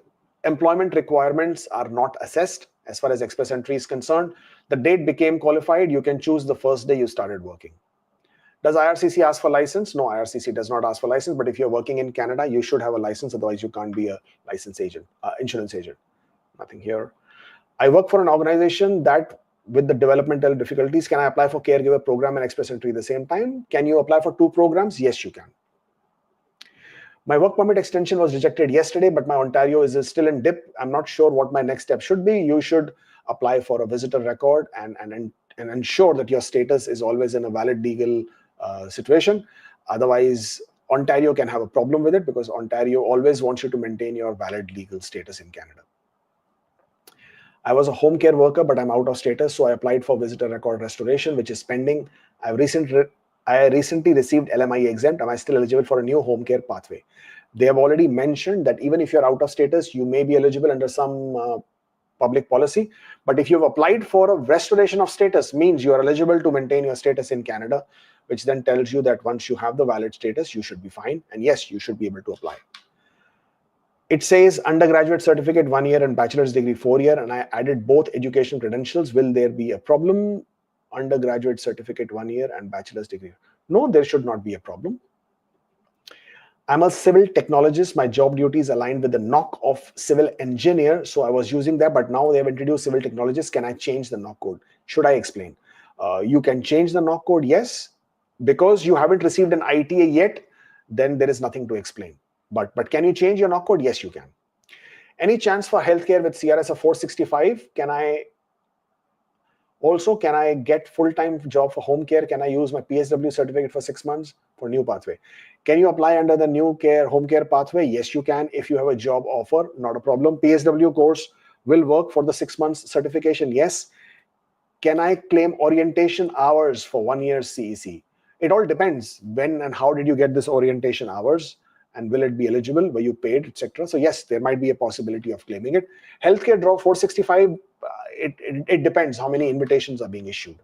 Employment requirements are not assessed as far as express entry is concerned. The date became qualified. You can choose the first day you started working. Does IRCC ask for license? No, IRCC does not ask for license. But if you're working in Canada, you should have a license. Otherwise, you can't be a license agent, insurance agent. Nothing here. I work for an organization that with the developmental difficulties, can I apply for caregiver program and express entry at the same time? Can you apply for 2 programs? Yes, you can. My work permit extension was rejected yesterday, but my Ontario is still in dip. I'm not sure what my next step should be. You should apply for a visitor record and ensure that your status is always in a valid legal situation. Otherwise, Ontario can have a problem with it because Ontario always wants you to maintain your valid legal status in Canada. I was a home care worker, but I'm out of status, so I applied for visitor record restoration, which is pending. I recently received LMI exempt. Am I still eligible for a new home care pathway? They have already mentioned that even if you're out of status, you may be eligible under some public policy. But if you've applied for a restoration of status, means you are eligible to maintain your status in Canada, which then tells you that once you have the valid status, you should be fine. And yes, you should be able to apply. It says undergraduate certificate 1 year and bachelor's degree 4 year, and I added both education credentials. Will there be a problem? Undergraduate certificate 1 year and bachelor's degree. No, there should not be a problem. I'm a civil technologist. My job duties aligned with the NOC of civil engineer. So I was using that, but now they have introduced civil technologist. Can I change the NOC code? Should I explain? You can change the NOC code, yes. Because you haven't received an ITA yet, then there is nothing to explain. But can you change your NOC code? Yes, you can. Any chance for healthcare with CRS of 465? Can I get full-time job for home care? Can I use my PSW certificate for 6 months for new pathway? Can you apply under the new home care pathway? Yes, you can. If you have a job offer, not a problem. PSW course will work for the 6 months certification. Yes. Can I claim orientation hours for 1 year CEC? It all depends when and how did you get this orientation hours, and will it be eligible? Were you paid, etc.? So yes, there might be a possibility of claiming it. Healthcare draw 465. It depends how many invitations are being issued.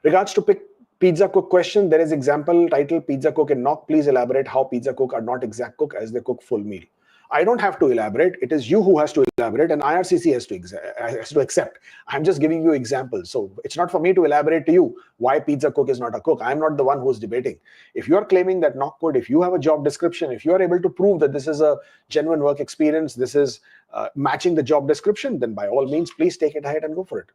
Regards to pizza cook question, there is example title pizza cook in NOC. Please elaborate how pizza cook are not exact cook as they cook full meal. I don't have to elaborate. It is you who has to elaborate, and IRCC has to accept. I'm just giving you examples. So it's not for me to elaborate to you why pizza cook is not a cook. I'm not the one who's debating. If you're claiming that NOC code, if you have a job description, if you are able to prove that this is a genuine work experience, this is matching the job description, then by all means, please take it ahead and go for it.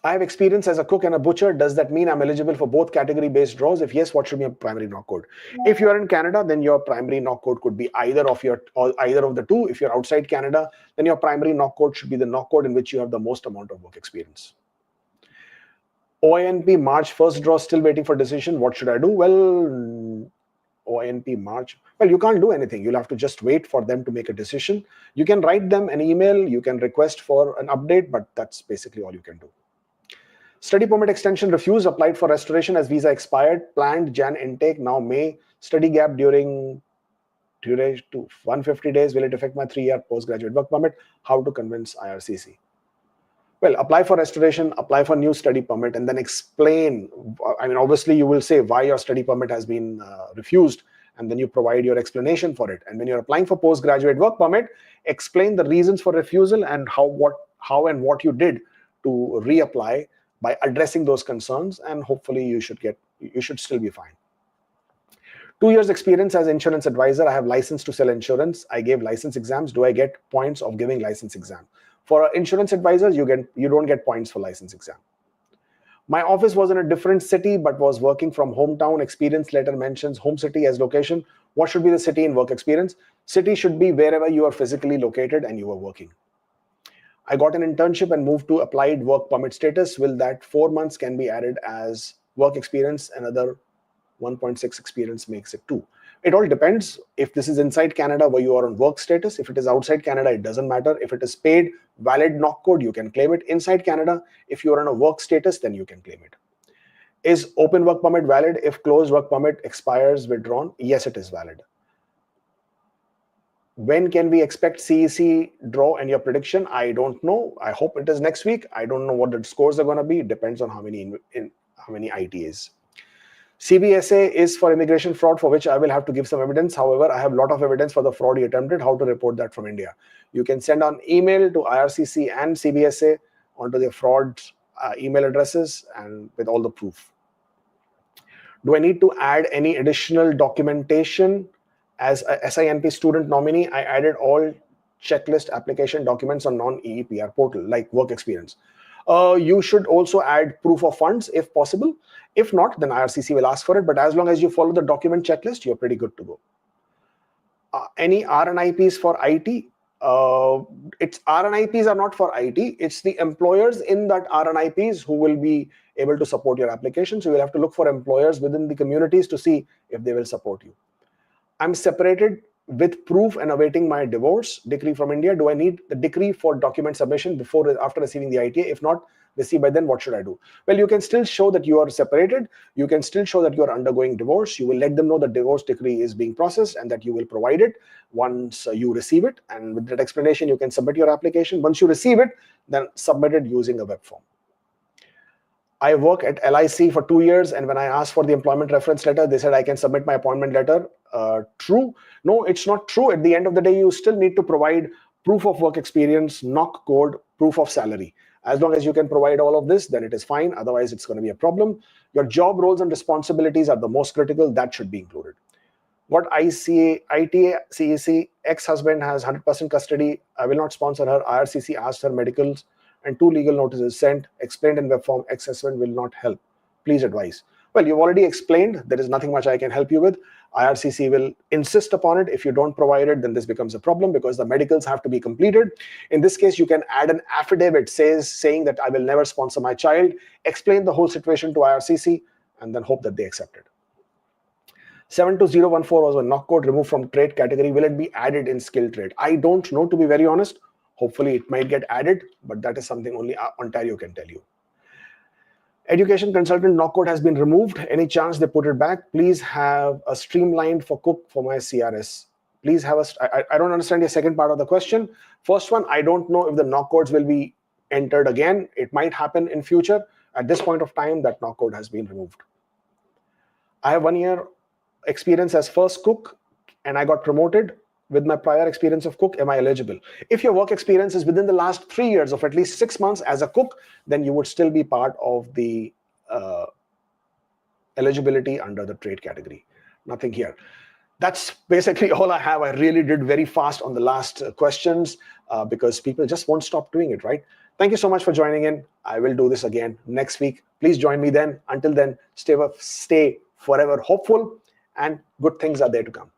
I have experience as a cook and a butcher. Does that mean I'm eligible for both category-based draws? If yes, what should be a primary NOC code? If you are in Canada, then your primary NOC code could be either of the two. If you're outside Canada, then your primary NOC code should be the NOC code in which you have the most amount of work experience. OINP March first draw, still waiting for decision. What should I do? Well, OINP March. Well, you can't do anything. You'll have to just wait for them to make a decision. You can write them an email. You can request for an update, but that's basically all you can do. Study permit extension refused, applied for restoration as visa expired, planned Jan intake, now May, study gap during duration to 150 days. Will it affect my 3-year postgraduate work permit? How to convince IRCC? Well, apply for restoration, apply for new study permit, and then explain. I mean, obviously you will say why your study permit has been refused, and then you provide your explanation for it. And when you're applying for postgraduate work permit, explain the reasons for refusal and how and what you did to reapply by addressing those concerns, and hopefully you should still be fine. 2 years experience as insurance advisor. I have license to sell insurance. I gave license exams. Do I get points of giving license exam? For insurance advisors, you don't get points for license exam. My office was in a different city, but was working from hometown. Experience letter mentions home city as location. What should be the city in work experience? City should be wherever you are physically located and you are working. I got an internship and moved to applied work permit status. Will that 4 months can be added as work experience? Another 1.6 experience makes it 2. It all depends. If this is inside Canada where you are on work status, if it is outside Canada, it doesn't matter. If it is paid, valid NOC code, you can claim it. Inside Canada, if you are on a work status, then you can claim it. Is open work permit valid if closed work permit expires withdrawn? Yes, it is valid. When can we expect CEC draw and your prediction? I don't know. I hope it is next week. I don't know what the scores are going to be. It depends on how many ITAs. CBSA is for immigration fraud, for which I will have to give some evidence. However, I have a lot of evidence for the fraud you attempted. How to report that from India? You can send an email to IRCC and CBSA onto the fraud email addresses, and with all the proof. Do I need to add any additional documentation? As a SINP student nominee, I added all checklist application documents on non-EEPR portal, like work experience. You should also add proof of funds if possible. If not, then IRCC will ask for it. But as long as you follow the document checklist, you're pretty good to go. Any RNIPs for IT? It's RNIPs are not for IT. It's the employers in that RNIPs who will be able to support your application. So you'll have to look for employers within the communities to see if they will support you. I'm separated with proof and awaiting my divorce decree from India. Do I need the decree for document submission after receiving the ITA? If not received by then, what should I do? Well, you can still show that you are separated. You can still show that you are undergoing divorce. You will let them know the divorce decree is being processed and that you will provide it once you receive it. And with that explanation, you can submit your application. Once you receive it, then submit it using a web form. I work at LIC for 2 years, and when I asked for the employment reference letter, they said I can submit my appointment letter. True? No, it's not true. At the end of the day, you still need to provide proof of work experience, knock code, proof of salary. As long as you can provide all of this, then it is fine. Otherwise, it's going to be a problem. Your job roles and responsibilities are the most critical. That should be included. What ITA, CEC, ex-husband has 100% custody. I will not sponsor her. IRCC asked her medicals and 2 legal notices sent, explained in web form. Ex-husband will not help. Please advise. Well, you've already explained. There is nothing much I can help you with. IRCC will insist upon it. If you don't provide it, then this becomes a problem because the medicals have to be completed. In this case, you can add an affidavit saying that I will never sponsor my child, explain the whole situation to IRCC, and then hope that they accept it. 72014 was a knock code removed from trade category. Will it be added in skill trade? I don't know, to be very honest. Hopefully it might get added, but that is something only Ontario can tell you. Education consultant knock code has been removed. Any chance they put it back? Please have a streamlined for cook for my CRS. Please have I don't understand your second part of the question. First one, I don't know if the knock codes will be entered again. It might happen in future. At this point of time, that knock code has been removed. I have 1 year experience as first cook and I got promoted. With my prior experience of cook, am I eligible? If your work experience is within the last 3 years of at least 6 months as a cook, then you would still be part of the eligibility under the trade category. Nothing here. That's basically all I have. I really did very fast on the last questions because people just won't stop doing it, right? Thank you so much for joining in. I will do this again next week. Please join me then. Until then, stay forever hopeful and good things are there to come.